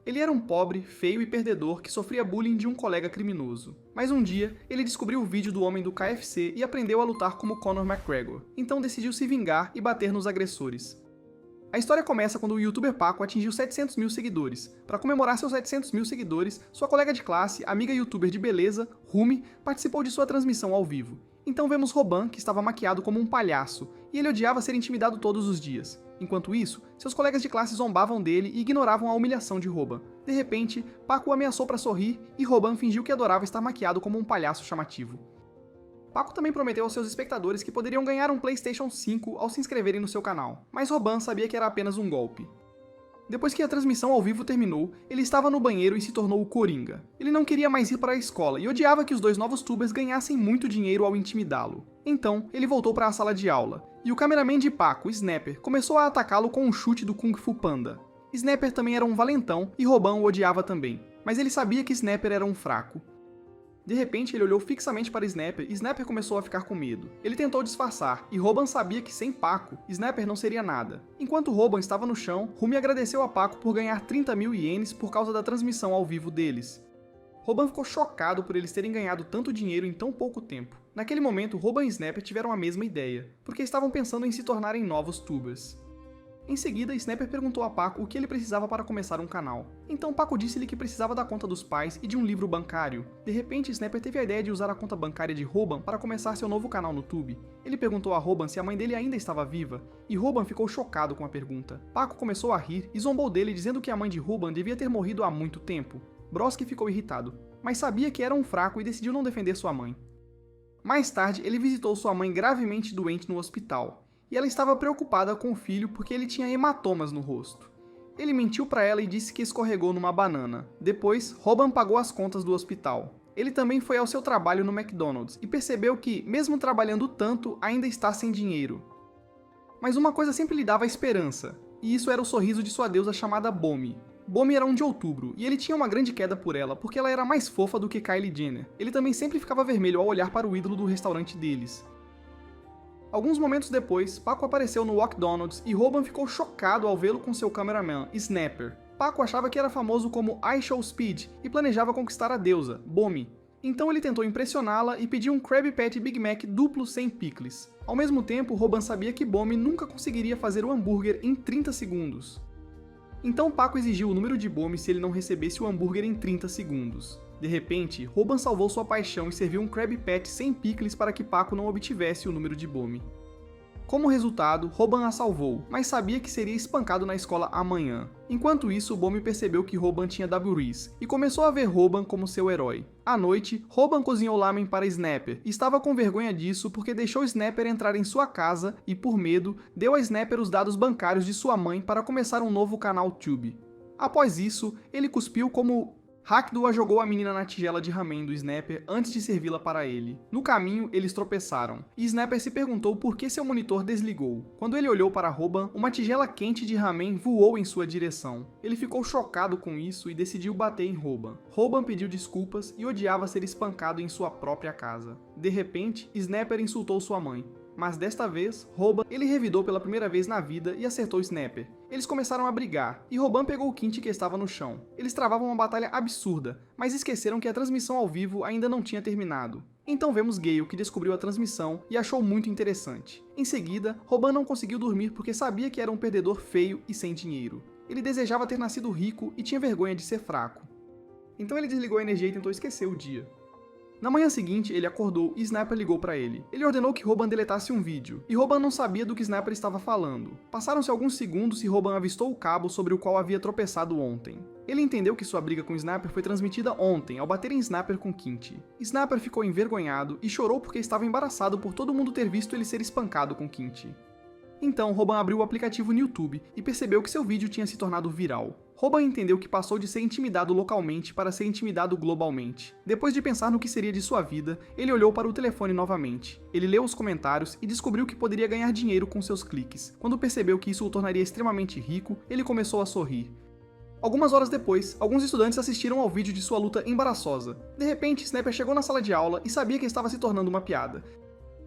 Ele era um pobre, feio e perdedor que sofria bullying de um colega criminoso. Mas um dia, ele descobriu o vídeo do homem do KFC e aprendeu a lutar como Conor McGregor. Então decidiu se vingar e bater nos agressores. A história começa quando o youtuber Paco atingiu 700 mil seguidores. Para comemorar seus 700 mil seguidores, sua colega de classe, amiga youtuber de beleza, Rumi, participou de sua transmissão ao vivo. Então vemos Roban, que estava maquiado como um palhaço, e ele odiava ser intimidado todos os dias. Enquanto isso, seus colegas de classe zombavam dele e ignoravam a humilhação de Roban. De repente, Paco o ameaçou para sorrir e Roban fingiu que adorava estar maquiado como um palhaço chamativo. Paco também prometeu aos seus espectadores que poderiam ganhar um PlayStation 5 ao se inscreverem no seu canal, mas Roban sabia que era apenas um golpe. Depois que a transmissão ao vivo terminou, ele estava no banheiro e se tornou o Coringa. Ele não queria mais ir para a escola e odiava que os dois novos tubers ganhassem muito dinheiro ao intimidá-lo. Então, ele voltou para a sala de aula, e o cameraman de Paco, Snapper, começou a atacá-lo com um chute do Kung Fu Panda. Snapper também era um valentão e Roban o odiava também, mas ele sabia que Snapper era um fraco. De repente, ele olhou fixamente para Snapper e Snapper começou a ficar com medo. Ele tentou disfarçar, e Roban sabia que sem Paco, Snapper não seria nada. Enquanto Roban estava no chão, Rumi agradeceu a Paco por ganhar 30 mil ienes por causa da transmissão ao vivo deles. Roban ficou chocado por eles terem ganhado tanto dinheiro em tão pouco tempo. Naquele momento, Roban e Snapper tiveram a mesma ideia, porque estavam pensando em se tornarem novos tubers. Em seguida, Snapper perguntou a Paco o que ele precisava para começar um canal. Então Paco disse-lhe que precisava da conta dos pais e de um livro bancário. De repente, Snapper teve a ideia de usar a conta bancária de Roban para começar seu novo canal no YouTube. Ele perguntou a Roban se a mãe dele ainda estava viva, e Roban ficou chocado com a pergunta. Paco começou a rir e zombou dele dizendo que a mãe de Roban devia ter morrido há muito tempo. Broski ficou irritado, mas sabia que era um fraco e decidiu não defender sua mãe. Mais tarde, ele visitou sua mãe gravemente doente no hospital. E ela estava preocupada com o filho porque ele tinha hematomas no rosto. Ele mentiu para ela e disse que escorregou numa banana. Depois, Roban pagou as contas do hospital. Ele também foi ao seu trabalho no McDonald's e percebeu que, mesmo trabalhando tanto, ainda está sem dinheiro. Mas uma coisa sempre lhe dava esperança, e isso era o sorriso de sua deusa chamada Bomi. Bomi era um de outubro, e ele tinha uma grande queda por ela, porque ela era mais fofa do que Kylie Jenner. Ele também sempre ficava vermelho ao olhar para o ídolo do restaurante deles. Alguns momentos depois, Paco apareceu no McDonald's e Roban ficou chocado ao vê-lo com seu cameraman, Snapper. Paco achava que era famoso como iShowSpeed e planejava conquistar a deusa, Bomi. Então ele tentou impressioná-la e pediu um Krabby Patty Big Mac duplo sem picles. Ao mesmo tempo, Roban sabia que Bomi nunca conseguiria fazer o hambúrguer em 30 segundos. Então Paco exigiu o número de Bomi se ele não recebesse o hambúrguer em 30 segundos. De repente, Roban salvou sua paixão e serviu um Krabby Patty sem picles para que Paco não obtivesse o número de Bomi. Como resultado, Roban a salvou, mas sabia que seria espancado na escola amanhã. Enquanto isso, Bomi percebeu que Roban tinha WRIS e começou a ver Roban como seu herói. À noite, Roban cozinhou lamen para Snapper e estava com vergonha disso porque deixou Snapper entrar em sua casa e, por medo, deu a Snapper os dados bancários de sua mãe para começar um novo canal Tube. Após isso, ele cuspiu como Hakdo jogou a menina na tigela de ramen do Snapper antes de servi-la para ele. No caminho, eles tropeçaram, e Snapper se perguntou por que seu monitor desligou. Quando ele olhou para Roban, uma tigela quente de ramen voou em sua direção. Ele ficou chocado com isso e decidiu bater em Roban. Roban pediu desculpas e odiava ser espancado em sua própria casa. De repente, Snapper insultou sua mãe. Mas desta vez, Roban ele revidou pela primeira vez na vida e acertou Snapper. Eles começaram a brigar, e Roban pegou o Kinti que estava no chão. Eles travavam uma batalha absurda, mas esqueceram que a transmissão ao vivo ainda não tinha terminado. Então vemos Gale, que descobriu a transmissão e achou muito interessante. Em seguida, Roban não conseguiu dormir porque sabia que era um perdedor feio e sem dinheiro. Ele desejava ter nascido rico e tinha vergonha de ser fraco. Então ele desligou a energia e tentou esquecer o dia. Na manhã seguinte, ele acordou e Snapper ligou para ele. Ele ordenou que Roban deletasse um vídeo, e Roban não sabia do que Snapper estava falando. Passaram-se alguns segundos e Roban avistou o cabo sobre o qual havia tropeçado ontem. Ele entendeu que sua briga com Snapper foi transmitida ontem, ao bater em Snapper com Kinti. Snapper ficou envergonhado e chorou porque estava embaraçado por todo mundo ter visto ele ser espancado com Kinti. Então, Roban abriu o aplicativo no YouTube e percebeu que seu vídeo tinha se tornado viral. Roban entendeu que passou de ser intimidado localmente para ser intimidado globalmente. Depois de pensar no que seria de sua vida, ele olhou para o telefone novamente. Ele leu os comentários e descobriu que poderia ganhar dinheiro com seus cliques. Quando percebeu que isso o tornaria extremamente rico, ele começou a sorrir. Algumas horas depois, alguns estudantes assistiram ao vídeo de sua luta embaraçosa. De repente, Snapper chegou na sala de aula e sabia que estava se tornando uma piada.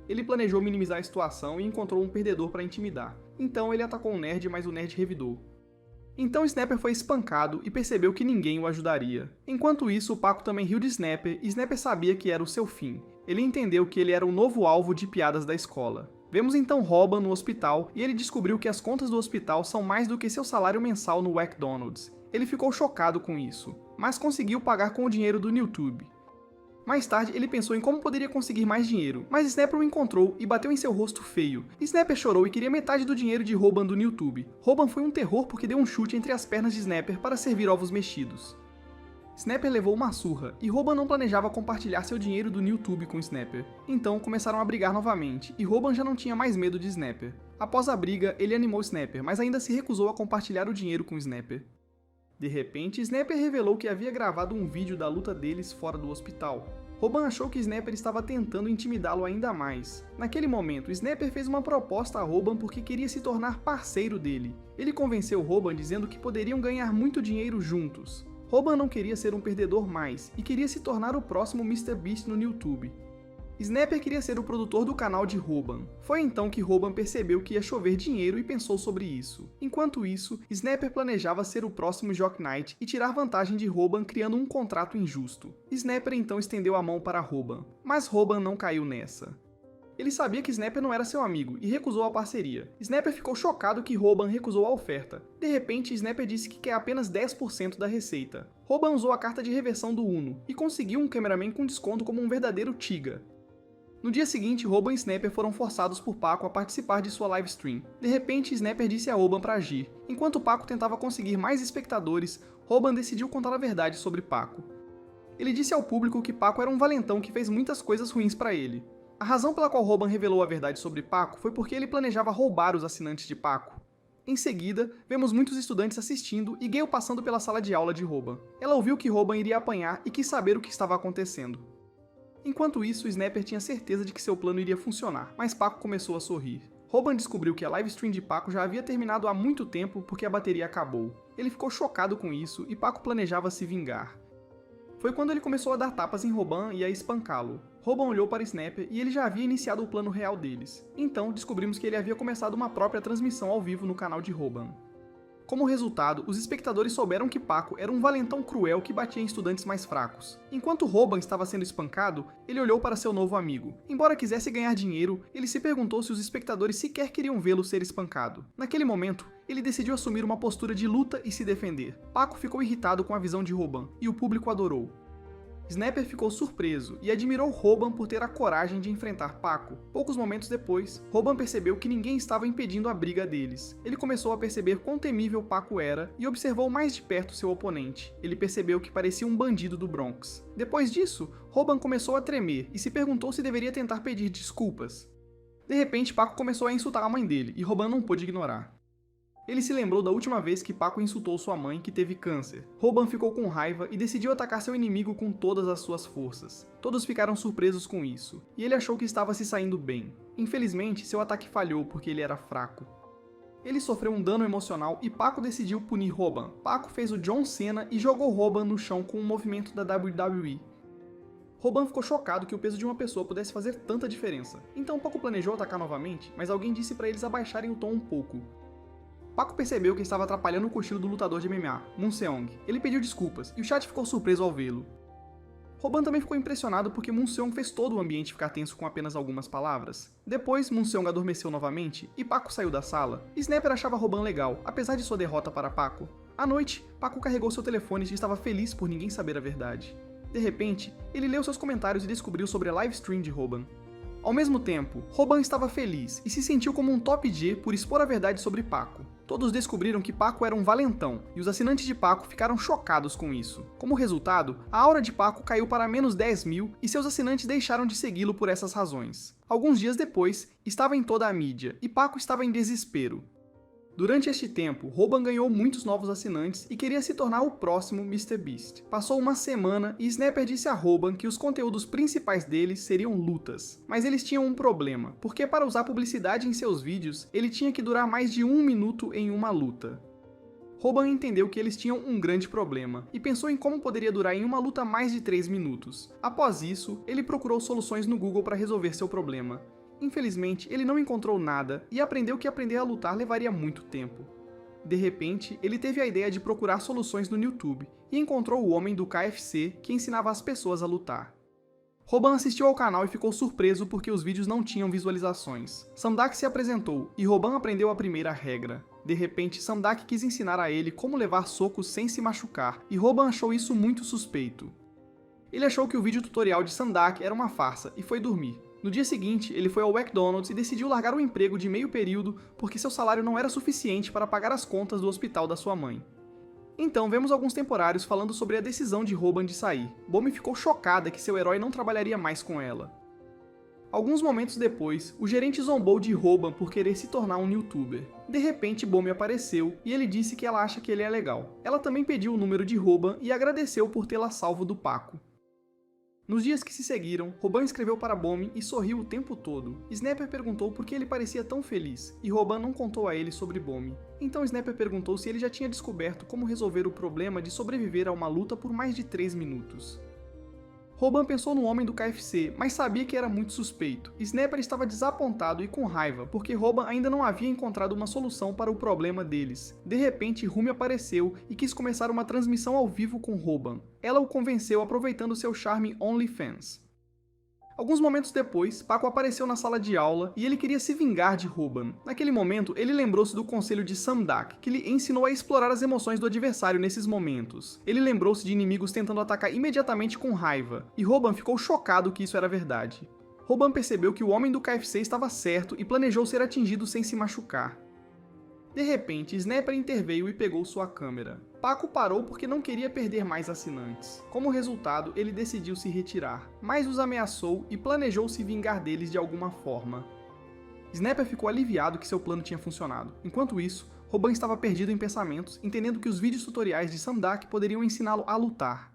Ele planejou minimizar a situação e encontrou um perdedor para intimidar. Então ele atacou o nerd, mas o nerd revidou. Então Snapper foi espancado e percebeu que ninguém o ajudaria. Enquanto isso, Paco também riu de Snapper e Snapper sabia que era o seu fim. Ele entendeu que ele era o novo alvo de piadas da escola. Vemos então Robin no hospital e ele descobriu que as contas do hospital são mais do que seu salário mensal no McDonald's. Ele ficou chocado com isso, mas conseguiu pagar com o dinheiro do YouTube. Mais tarde, ele pensou em como poderia conseguir mais dinheiro, mas Snapper o encontrou e bateu em seu rosto feio. Snapper chorou e queria metade do dinheiro de Robin do YouTube. Robin foi um terror porque deu um chute entre as pernas de Snapper para servir ovos mexidos. Snapper levou uma surra, e Robin não planejava compartilhar seu dinheiro do YouTube com Snapper. Então começaram a brigar novamente, e Robin já não tinha mais medo de Snapper. Após a briga, ele animou Snapper, mas ainda se recusou a compartilhar o dinheiro com Snapper. De repente, Snapper revelou que havia gravado um vídeo da luta deles fora do hospital. Robin achou que Snapper estava tentando intimidá-lo ainda mais. Naquele momento, Snapper fez uma proposta a Robin porque queria se tornar parceiro dele. Ele convenceu Robin dizendo que poderiam ganhar muito dinheiro juntos. Robin não queria ser um perdedor mais e queria se tornar o próximo MrBeast no YouTube. Snapper queria ser o produtor do canal de Robin. Foi então que Robin percebeu que ia chover dinheiro e pensou sobre isso. Enquanto isso, Snapper planejava ser o próximo Jock Knight e tirar vantagem de Robin criando um contrato injusto. Snapper então estendeu a mão para Robin, mas Robin não caiu nessa. Ele sabia que Snapper não era seu amigo e recusou a parceria. Snapper ficou chocado que Robin recusou a oferta. De repente, Snapper disse que quer apenas 10% da receita. Robin usou a carta de reversão do Uno e conseguiu um cameraman com desconto como um verdadeiro Tiga. No dia seguinte, Robin e Snapper foram forçados por Paco a participar de sua live stream. De repente, Snapper disse a Robin para agir. Enquanto Paco tentava conseguir mais espectadores, Robin decidiu contar a verdade sobre Paco. Ele disse ao público que Paco era um valentão que fez muitas coisas ruins para ele. A razão pela qual Robin revelou a verdade sobre Paco foi porque ele planejava roubar os assinantes de Paco. Em seguida, vemos muitos estudantes assistindo e Gale passando pela sala de aula de Robin. Ela ouviu que Robin iria apanhar e quis saber o que estava acontecendo. Enquanto isso, Snapper tinha certeza de que seu plano iria funcionar, mas Paco começou a sorrir. Robin descobriu que a live stream de Paco já havia terminado há muito tempo porque a bateria acabou. Ele ficou chocado com isso e Paco planejava se vingar. Foi quando ele começou a dar tapas em Robin e a espancá-lo. Robin olhou para Snapper e ele já havia iniciado o plano real deles. Então, descobrimos que ele havia começado uma própria transmissão ao vivo no canal de Robin. Como resultado, os espectadores souberam que Paco era um valentão cruel que batia em estudantes mais fracos. Enquanto Robin estava sendo espancado, ele olhou para seu novo amigo. Embora quisesse ganhar dinheiro, ele se perguntou se os espectadores sequer queriam vê-lo ser espancado. Naquele momento, ele decidiu assumir uma postura de luta e se defender. Paco ficou irritado com a visão de Robin, e o público adorou. Snapper ficou surpreso e admirou Robin por ter a coragem de enfrentar Paco. Poucos momentos depois, Robin percebeu que ninguém estava impedindo a briga deles. Ele começou a perceber quão temível Paco era e observou mais de perto seu oponente. Ele percebeu que parecia um bandido do Bronx. Depois disso, Robin começou a tremer e se perguntou se deveria tentar pedir desculpas. De repente, Paco começou a insultar a mãe dele e Robin não pôde ignorar. Ele se lembrou da última vez que Paco insultou sua mãe, que teve câncer. Robin ficou com raiva e decidiu atacar seu inimigo com todas as suas forças. Todos ficaram surpresos com isso, e ele achou que estava se saindo bem. Infelizmente, seu ataque falhou porque ele era fraco. Ele sofreu um dano emocional e Paco decidiu punir Robin. Paco fez o John Cena e jogou Robin no chão com um movimento da WWE. Robin ficou chocado que o peso de uma pessoa pudesse fazer tanta diferença. Então Paco planejou atacar novamente, mas alguém disse para eles abaixarem o tom um pouco. Paco percebeu que estava atrapalhando o cochilo do lutador de MMA, Moon Seong. Ele pediu desculpas, e o chat ficou surpreso ao vê-lo. Robin também ficou impressionado porque Moon Seong fez todo o ambiente ficar tenso com apenas algumas palavras. Depois, Moon Seong adormeceu novamente, e Paco saiu da sala. Snapper achava Robin legal, apesar de sua derrota para Paco. À noite, Paco carregou seu telefone e estava feliz por ninguém saber a verdade. De repente, ele leu seus comentários e descobriu sobre a live stream de Robin. Ao mesmo tempo, Robin estava feliz e se sentiu como um top G por expor a verdade sobre Paco. Todos descobriram que Paco era um valentão, e os assinantes de Paco ficaram chocados com isso. Como resultado, a aura de Paco caiu para menos 10.000 e seus assinantes deixaram de segui-lo por essas razões. Alguns dias depois, estava em toda a mídia, e Paco estava em desespero. Durante este tempo, Robin ganhou muitos novos assinantes e queria se tornar o próximo MrBeast. Passou uma semana e Snapper disse a Robin que os conteúdos principais deles seriam lutas. Mas eles tinham um problema, porque para usar publicidade em seus vídeos, ele tinha que durar mais de 1 minuto em uma luta. Robin entendeu que eles tinham um grande problema, e pensou em como poderia durar em uma luta mais de 3 minutos. Após isso, ele procurou soluções no Google para resolver seu problema. Infelizmente, ele não encontrou nada e aprendeu que aprender a lutar levaria muito tempo. De repente, ele teve a ideia de procurar soluções no YouTube e encontrou o homem do KFC que ensinava as pessoas a lutar. Robin assistiu ao canal e ficou surpreso porque os vídeos não tinham visualizações. Samdak se apresentou e Robin aprendeu a primeira regra. De repente, Samdak quis ensinar a ele como levar socos sem se machucar, e Robin achou isso muito suspeito. Ele achou que o vídeo tutorial de Samdak era uma farsa e foi dormir. No dia seguinte, ele foi ao McDonald's e decidiu largar o emprego de meio período porque seu salário não era suficiente para pagar as contas do hospital da sua mãe. Então, vemos alguns temporários falando sobre a decisão de Robin de sair. Bomi ficou chocada que seu herói não trabalharia mais com ela. Alguns momentos depois, o gerente zombou de Robin por querer se tornar um youtuber. De repente, Bomi apareceu e ele disse que ela acha que ele é legal. Ela também pediu o número de Robin e agradeceu por tê-la salvo do Paco. Nos dias que se seguiram, Robin escreveu para Bomi e sorriu o tempo todo. Snapper perguntou por que ele parecia tão feliz, e Robin não contou a ele sobre Bomi. Então Snapper perguntou se ele já tinha descoberto como resolver o problema de sobreviver a uma luta por mais de 3 minutos. Robin pensou no homem do KFC, mas sabia que era muito suspeito. Snapper estava desapontado e com raiva, porque Robin ainda não havia encontrado uma solução para o problema deles. De repente, Rumi apareceu e quis começar uma transmissão ao vivo com Robin. Ela o convenceu aproveitando seu charme OnlyFans. Alguns momentos depois, Paco apareceu na sala de aula e ele queria se vingar de Robin. Naquele momento, ele lembrou-se do conselho de Samdak, que lhe ensinou a explorar as emoções do adversário nesses momentos. Ele lembrou-se de inimigos tentando atacar imediatamente com raiva, e Robin ficou chocado que isso era verdade. Robin percebeu que o homem do KFC estava certo e planejou ser atingido sem se machucar. De repente, Snapper interveio e pegou sua câmera. Paco parou porque não queria perder mais assinantes. Como resultado, ele decidiu se retirar, mas os ameaçou e planejou se vingar deles de alguma forma. Snapper ficou aliviado que seu plano tinha funcionado. Enquanto isso, Robin estava perdido em pensamentos, entendendo que os vídeos tutoriais de Samdak poderiam ensiná-lo a lutar.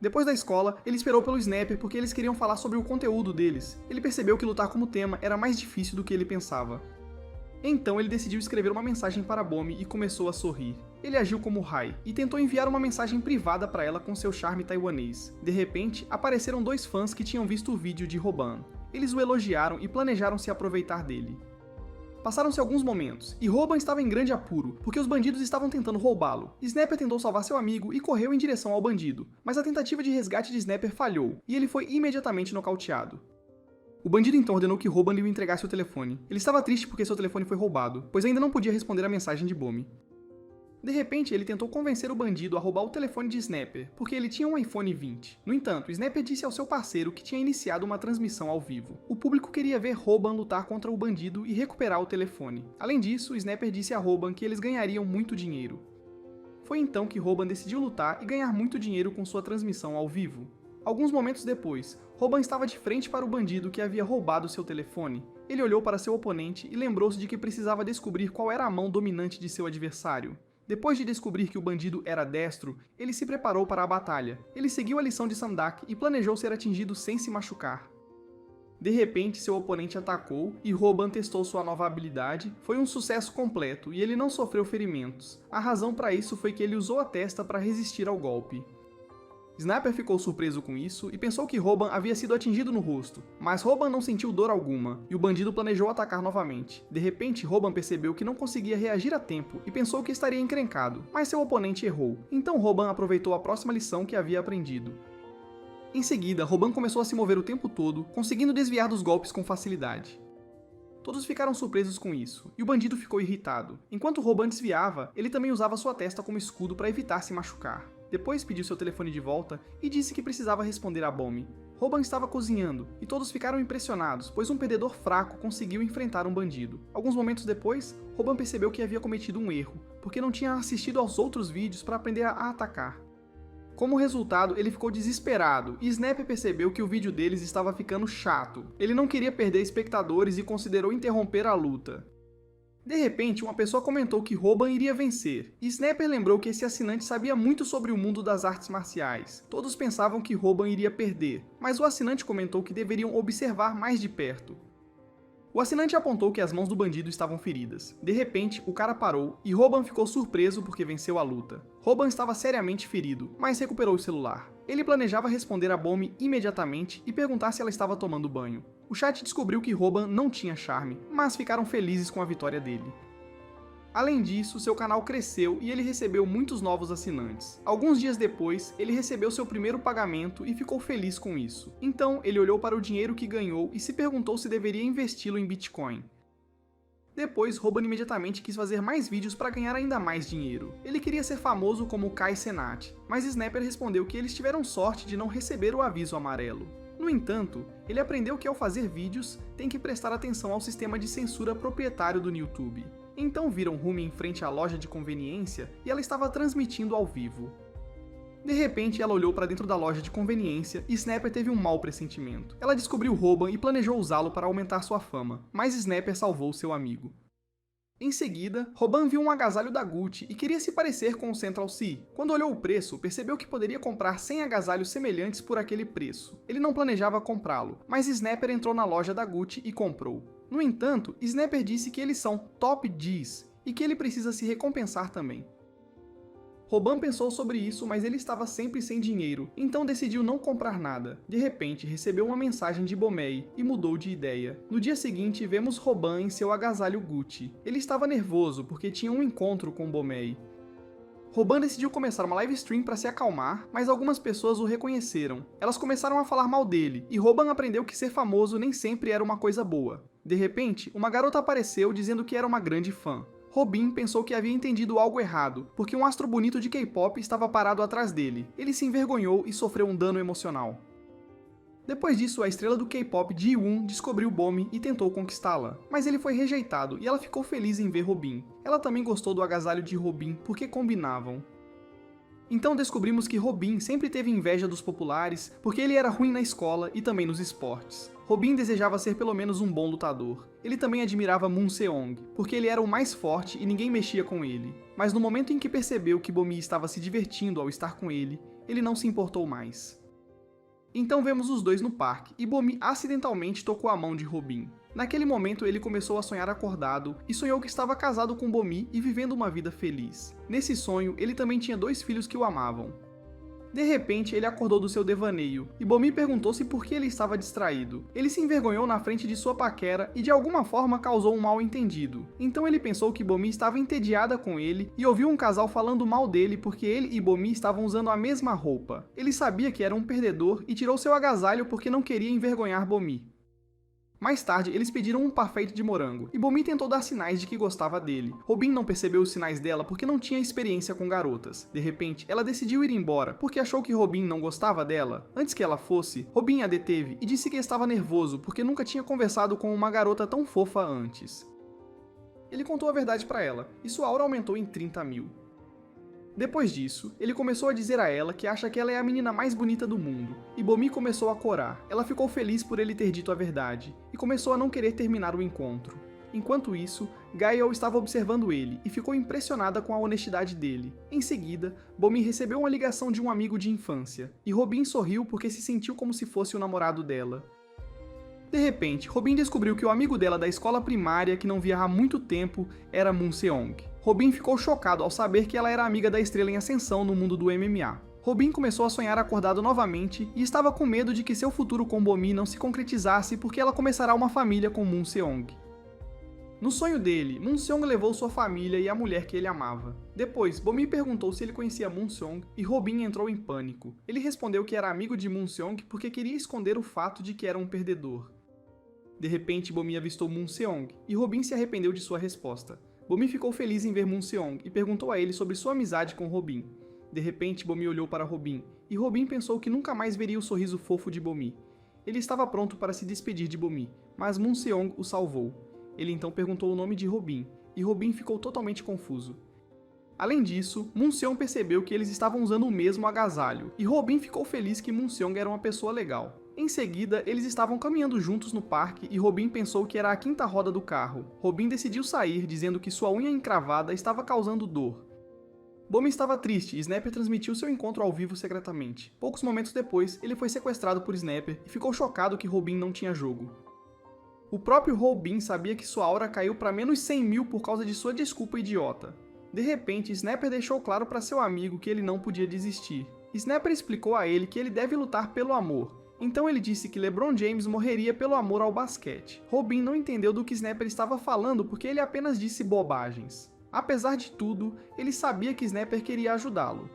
Depois da escola, ele esperou pelo Snapper porque eles queriam falar sobre o conteúdo deles. Ele percebeu que lutar como tema era mais difícil do que ele pensava. Então ele decidiu escrever uma mensagem para Bomi e começou a sorrir. Ele agiu como Hai e tentou enviar uma mensagem privada para ela com seu charme taiwanês. De repente, apareceram 2 fãs que tinham visto o vídeo de Robin. Eles o elogiaram e planejaram se aproveitar dele. Passaram-se alguns momentos, e Robin estava em grande apuro, porque os bandidos estavam tentando roubá-lo. Snapper tentou salvar seu amigo e correu em direção ao bandido, mas a tentativa de resgate de Snapper falhou, e ele foi imediatamente nocauteado. O bandido então ordenou que Robin lhe entregasse o telefone. Ele estava triste porque seu telefone foi roubado, pois ainda não podia responder a mensagem de Bomi. De repente, ele tentou convencer o bandido a roubar o telefone de Snapper, porque ele tinha um iPhone 20. No entanto, Snapper disse ao seu parceiro que tinha iniciado uma transmissão ao vivo. O público queria ver Robin lutar contra o bandido e recuperar o telefone. Além disso, Snapper disse a Robin que eles ganhariam muito dinheiro. Foi então que Robin decidiu lutar e ganhar muito dinheiro com sua transmissão ao vivo. Alguns momentos depois, Robin estava de frente para o bandido que havia roubado seu telefone. Ele olhou para seu oponente e lembrou-se de que precisava descobrir qual era a mão dominante de seu adversário. Depois de descobrir que o bandido era destro, ele se preparou para a batalha. Ele seguiu a lição de Samdak e planejou ser atingido sem se machucar. De repente, seu oponente atacou e Robin testou sua nova habilidade. Foi um sucesso completo e ele não sofreu ferimentos. A razão para isso foi que ele usou a testa para resistir ao golpe. Snapper ficou surpreso com isso e pensou que Robin havia sido atingido no rosto, mas Robin não sentiu dor alguma, e o bandido planejou atacar novamente. De repente, Robin percebeu que não conseguia reagir a tempo e pensou que estaria encrencado, mas seu oponente errou. Então Robin aproveitou a próxima lição que havia aprendido. Em seguida, Robin começou a se mover o tempo todo, conseguindo desviar dos golpes com facilidade. Todos ficaram surpresos com isso, e o bandido ficou irritado. Enquanto Robin desviava, ele também usava sua testa como escudo para evitar se machucar. Depois pediu seu telefone de volta e disse que precisava responder a Bomi. Robin estava cozinhando, e todos ficaram impressionados, pois um perdedor fraco conseguiu enfrentar um bandido. Alguns momentos depois, Robin percebeu que havia cometido um erro, porque não tinha assistido aos outros vídeos para aprender a atacar. Como resultado, ele ficou desesperado, e Snapper percebeu que o vídeo deles estava ficando chato. Ele não queria perder espectadores e considerou interromper a luta. De repente, uma pessoa comentou que Robin iria vencer, e Snapper lembrou que esse assinante sabia muito sobre o mundo das artes marciais. Todos pensavam que Robin iria perder, mas o assinante comentou que deveriam observar mais de perto. O assinante apontou que as mãos do bandido estavam feridas. De repente, o cara parou e Robin ficou surpreso porque venceu a luta. Robin estava seriamente ferido, mas recuperou o celular. Ele planejava responder a Bomi imediatamente e perguntar se ela estava tomando banho. O chat descobriu que Robin não tinha charme, mas ficaram felizes com a vitória dele. Além disso, seu canal cresceu e ele recebeu muitos novos assinantes. Alguns dias depois, ele recebeu seu primeiro pagamento e ficou feliz com isso. Então, ele olhou para o dinheiro que ganhou e se perguntou se deveria investi-lo em Bitcoin. Depois, Robban imediatamente quis fazer mais vídeos para ganhar ainda mais dinheiro. Ele queria ser famoso como Kai Cenat, mas Snapper respondeu que eles tiveram sorte de não receber o aviso amarelo. No entanto, ele aprendeu que ao fazer vídeos, tem que prestar atenção ao sistema de censura proprietário do YouTube. Então viram Rumi em frente à loja de conveniência e ela estava transmitindo ao vivo. De repente, ela olhou para dentro da loja de conveniência e Snapper teve um mau pressentimento. Ela descobriu Robban e planejou usá-lo para aumentar sua fama, mas Snapper salvou seu amigo. Em seguida, Robban viu um agasalho da Gucci e queria se parecer com o Central Cee. Quando olhou o preço, percebeu que poderia comprar 100 agasalhos semelhantes por aquele preço. Ele não planejava comprá-lo, mas Snapper entrou na loja da Gucci e comprou. No entanto, Snapper disse que eles são top Gs e que ele precisa se recompensar também. Robban pensou sobre isso, mas ele estava sempre sem dinheiro, então decidiu não comprar nada. De repente, recebeu uma mensagem de Bomei e mudou de ideia. No dia seguinte, vemos Robban em seu agasalho Gucci. Ele estava nervoso porque tinha um encontro com Bomei. Robban decidiu começar uma live stream para se acalmar, mas algumas pessoas o reconheceram. Elas começaram a falar mal dele, e Robban aprendeu que ser famoso nem sempre era uma coisa boa. De repente, uma garota apareceu dizendo que era uma grande fã. Robin pensou que havia entendido algo errado, porque um astro bonito de K-pop estava parado atrás dele. Ele se envergonhou e sofreu um dano emocional. Depois disso, a estrela do K-pop Ji-woon descobriu Bomi e tentou conquistá-la, mas ele foi rejeitado e ela ficou feliz em ver Robin. Ela também gostou do agasalho de Robin porque combinavam. Então descobrimos que Robin sempre teve inveja dos populares porque ele era ruim na escola e também nos esportes. Robin desejava ser pelo menos um bom lutador. Ele também admirava Moon Seong, porque ele era o mais forte e ninguém mexia com ele. Mas no momento em que percebeu que Bomi estava se divertindo ao estar com ele não se importou mais. Então vemos os dois no parque, e Bomi acidentalmente tocou a mão de Robin. Naquele momento ele começou a sonhar acordado, e sonhou que estava casado com Bomi e vivendo uma vida feliz. Nesse sonho, ele também tinha 2 filhos que o amavam. De repente, ele acordou do seu devaneio, e Bomi perguntou-se por que ele estava distraído. Ele se envergonhou na frente de sua paquera e de alguma forma causou um mal-entendido. Então ele pensou que Bomi estava entediada com ele e ouviu um casal falando mal dele porque ele e Bomi estavam usando a mesma roupa. Ele sabia que era um perdedor e tirou seu agasalho porque não queria envergonhar Bomi. Mais tarde, eles pediram um parfait de morango, e Bomi tentou dar sinais de que gostava dele. Robin não percebeu os sinais dela porque não tinha experiência com garotas. De repente, ela decidiu ir embora, porque achou que Robin não gostava dela. Antes que ela fosse, Robin a deteve e disse que estava nervoso porque nunca tinha conversado com uma garota tão fofa antes. Ele contou a verdade para ela, e sua aura aumentou em 30 mil. Depois disso, ele começou a dizer a ela que acha que ela é a menina mais bonita do mundo, e Bomi começou a corar. Ela ficou feliz por ele ter dito a verdade, e começou a não querer terminar o encontro. Enquanto isso, Gael estava observando ele, e ficou impressionada com a honestidade dele. Em seguida, Bomi recebeu uma ligação de um amigo de infância, e Robin sorriu porque se sentiu como se fosse o namorado dela. De repente, Robin descobriu que o amigo dela da escola primária, que não via há muito tempo, era Moon Seong. Robin ficou chocado ao saber que ela era amiga da estrela em ascensão no mundo do MMA. Robin começou a sonhar acordado novamente e estava com medo de que seu futuro com Bomi não se concretizasse porque ela começará uma família com Moon Seong. No sonho dele, Moon Seong levou sua família e a mulher que ele amava. Depois, Bomi perguntou se ele conhecia Moon Seong e Robin entrou em pânico. Ele respondeu que era amigo de Moon Seong porque queria esconder o fato de que era um perdedor. De repente, Bomi avistou Moon Seong e Robin se arrependeu de sua resposta. Bomi ficou feliz em ver Moon Seong e perguntou a ele sobre sua amizade com Robin. De repente, Bomi olhou para Robin, e Robin pensou que nunca mais veria o sorriso fofo de Bomi. Ele estava pronto para se despedir de Bomi, mas Moon Seong o salvou. Ele então perguntou o nome de Robin, e Robin ficou totalmente confuso. Além disso, Moon Seong percebeu que eles estavam usando o mesmo agasalho, e Robin ficou feliz que Moon Seong era uma pessoa legal. Em seguida, eles estavam caminhando juntos no parque e Robin pensou que era a 5ª roda do carro. Robin decidiu sair, dizendo que sua unha encravada estava causando dor. Bomi estava triste e Snapper transmitiu seu encontro ao vivo secretamente. Poucos momentos depois, ele foi sequestrado por Snapper e ficou chocado que Robin não tinha jogo. O próprio Robin sabia que sua aura caiu para menos 100 mil por causa de sua desculpa idiota. De repente, Snapper deixou claro para seu amigo que ele não podia desistir. Snapper explicou a ele que ele deve lutar pelo amor. Então ele disse que LeBron James morreria pelo amor ao basquete. Robin não entendeu do que Snapper estava falando porque ele apenas disse bobagens. Apesar de tudo, ele sabia que Snapper queria ajudá-lo.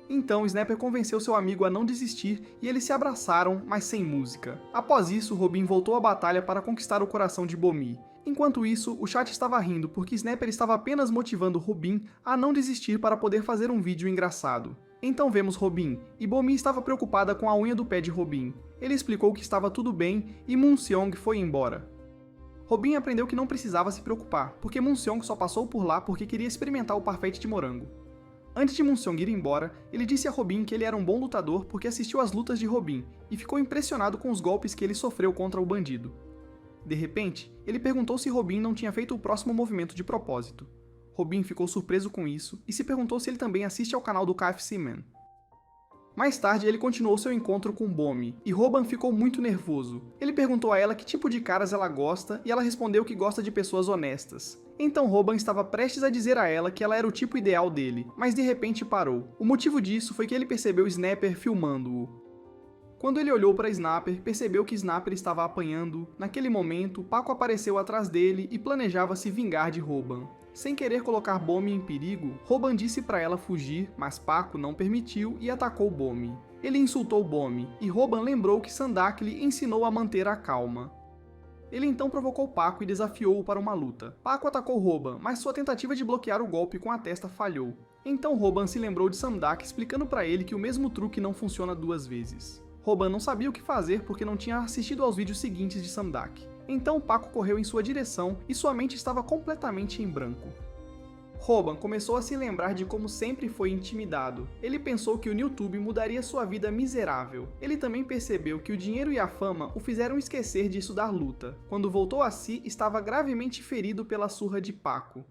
Então, Snapper convenceu seu amigo a não desistir e eles se abraçaram, mas sem música. Após isso, Robin voltou à batalha para conquistar o coração de Bomi. Enquanto isso, o chat estava rindo porque Snapper estava apenas motivando Robin a não desistir para poder fazer um vídeo engraçado. Então vemos Robin, e Bomi estava preocupada com a unha do pé de Robin. Ele explicou que estava tudo bem e Moonseong foi embora. Robin aprendeu que não precisava se preocupar, porque Moonseong só passou por lá porque queria experimentar o parfait de morango. Antes de Moonseong ir embora, ele disse a Robin que ele era um bom lutador porque assistiu às lutas de Robin e ficou impressionado com os golpes que ele sofreu contra o bandido. De repente, ele perguntou se Robin não tinha feito o próximo movimento de propósito. Robin ficou surpreso com isso e se perguntou se ele também assiste ao canal do KFC Man. Mais tarde, ele continuou seu encontro com Bomi, e Robin ficou muito nervoso. Ele perguntou a ela que tipo de caras ela gosta, e ela respondeu que gosta de pessoas honestas. Então Robin estava prestes a dizer a ela que ela era o tipo ideal dele, mas de repente parou. O motivo disso foi que ele percebeu Snapper filmando-o. Quando ele olhou para Snapper, percebeu que Snapper estava apanhando. Naquele momento, Paco apareceu atrás dele e planejava se vingar de Robin. Sem querer colocar Bomi em perigo, Robin disse para ela fugir, mas Paco não permitiu e atacou Bomi. Ele insultou Bomi, e Robin lembrou que Sandak lhe ensinou a manter a calma. Ele então provocou Paco e desafiou-o para uma luta. Paco atacou Robin, mas sua tentativa de bloquear o golpe com a testa falhou. Então Robin se lembrou de Sandak explicando para ele que o mesmo truque não funciona duas vezes. Robin não sabia o que fazer porque não tinha assistido aos vídeos seguintes de Sandak. Então Paco correu em sua direção e sua mente estava completamente em branco. Robin começou a se lembrar de como sempre foi intimidado. Ele pensou que o YouTube mudaria sua vida miserável. Ele também percebeu que o dinheiro e a fama o fizeram esquecer de estudar luta. Quando voltou a si, estava gravemente ferido pela surra de Paco.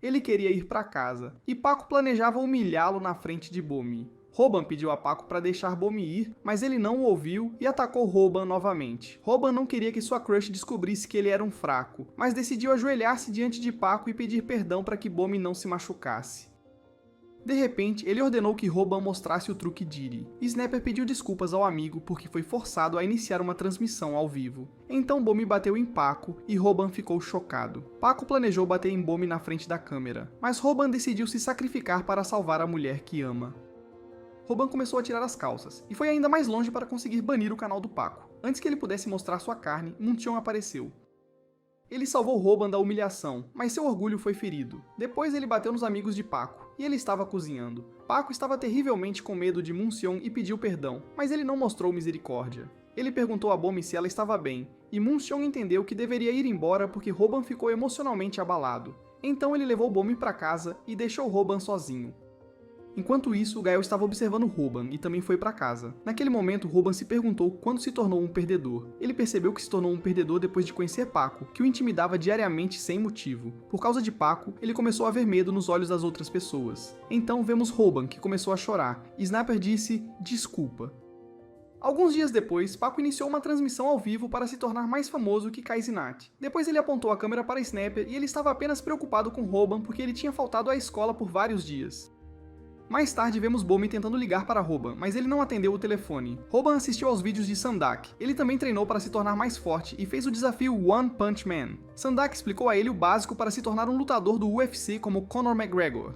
Ele queria ir para casa, e Paco planejava humilhá-lo na frente de Bomi. Robin pediu a Paco para deixar Bomi ir, mas ele não o ouviu e atacou Robin novamente. Robin não queria que sua crush descobrisse que ele era um fraco, mas decidiu ajoelhar-se diante de Paco e pedir perdão para que Bomi não se machucasse. De repente, ele ordenou que Robin mostrasse o truque Diri. Snapper pediu desculpas ao amigo porque foi forçado a iniciar uma transmissão ao vivo. Então Bomi bateu em Paco e Robin ficou chocado. Paco planejou bater em Bomi na frente da câmera, mas Robin decidiu se sacrificar para salvar a mulher que ama. Robin começou a tirar as calças, e foi ainda mais longe para conseguir banir o canal do Paco. Antes que ele pudesse mostrar sua carne, Moonseong apareceu. Ele salvou Robin da humilhação, mas seu orgulho foi ferido. Depois ele bateu nos amigos de Paco, e ele estava cozinhando. Paco estava terrivelmente com medo de Moonseong e pediu perdão, mas ele não mostrou misericórdia. Ele perguntou a Bomi se ela estava bem, e Moonseong entendeu que deveria ir embora porque Robin ficou emocionalmente abalado. Então ele levou Bomi para casa e deixou Robin sozinho. Enquanto isso, Gael estava observando Robin e também foi para casa. Naquele momento, Robin se perguntou quando se tornou um perdedor. Ele percebeu que se tornou um perdedor depois de conhecer Paco, que o intimidava diariamente sem motivo. Por causa de Paco, ele começou a ver medo nos olhos das outras pessoas. Então vemos Robin, que começou a chorar, e Snapper disse desculpa. Alguns dias depois, Paco iniciou uma transmissão ao vivo para se tornar mais famoso que Kaizenat. Depois ele apontou a câmera para Snapper e ele estava apenas preocupado com Robin porque ele tinha faltado à escola por vários dias. Mais tarde vemos Bomi tentando ligar para Robin, mas ele não atendeu o telefone. Robin assistiu aos vídeos de Sandak. Ele também treinou para se tornar mais forte e fez o desafio One Punch Man. Sandak explicou a ele o básico para se tornar um lutador do UFC como Conor McGregor.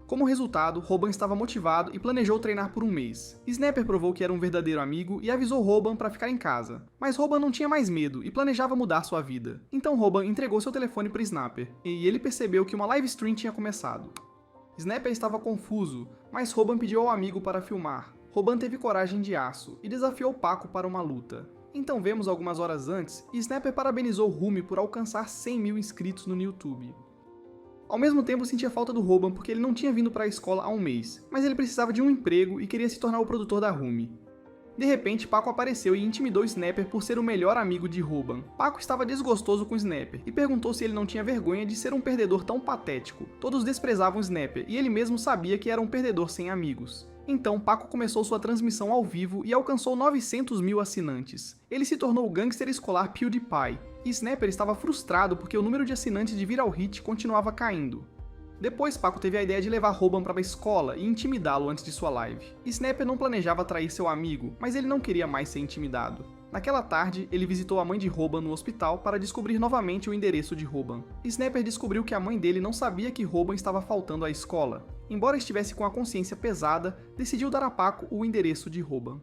Como resultado, Robin estava motivado e planejou treinar por um mês. Snapper provou que era um verdadeiro amigo e avisou Robin para ficar em casa. Mas Robin não tinha mais medo e planejava mudar sua vida. Então Robin entregou seu telefone para Snapper, e ele percebeu que uma live stream tinha começado. Snapper estava confuso, mas Robin pediu ao amigo para filmar. Robin teve coragem de aço e desafiou Paco para uma luta. Então vemos algumas horas antes, e Snapper parabenizou Rumi por alcançar 100 mil inscritos no YouTube. Ao mesmo tempo sentia falta do Robin porque ele não tinha vindo para a escola há um mês, mas ele precisava de um emprego e queria se tornar o produtor da Rumi. De repente, Paco apareceu e intimidou Snapper por ser o melhor amigo de Robin. Paco estava desgostoso com Snapper e perguntou se ele não tinha vergonha de ser um perdedor tão patético. Todos desprezavam Snapper e ele mesmo sabia que era um perdedor sem amigos. Então, Paco começou sua transmissão ao vivo e alcançou 900 mil assinantes. Ele se tornou o gangster escolar PewDiePie, e Snapper estava frustrado porque o número de assinantes de Viral Hit continuava caindo. Depois, Paco teve a ideia de levar Robin para a escola e intimidá-lo antes de sua live. Snapper não planejava trair seu amigo, mas ele não queria mais ser intimidado. Naquela tarde, ele visitou a mãe de Robin no hospital para descobrir novamente o endereço de Robin. Snapper descobriu que a mãe dele não sabia que Robin estava faltando à escola. Embora estivesse com a consciência pesada, decidiu dar a Paco o endereço de Robin.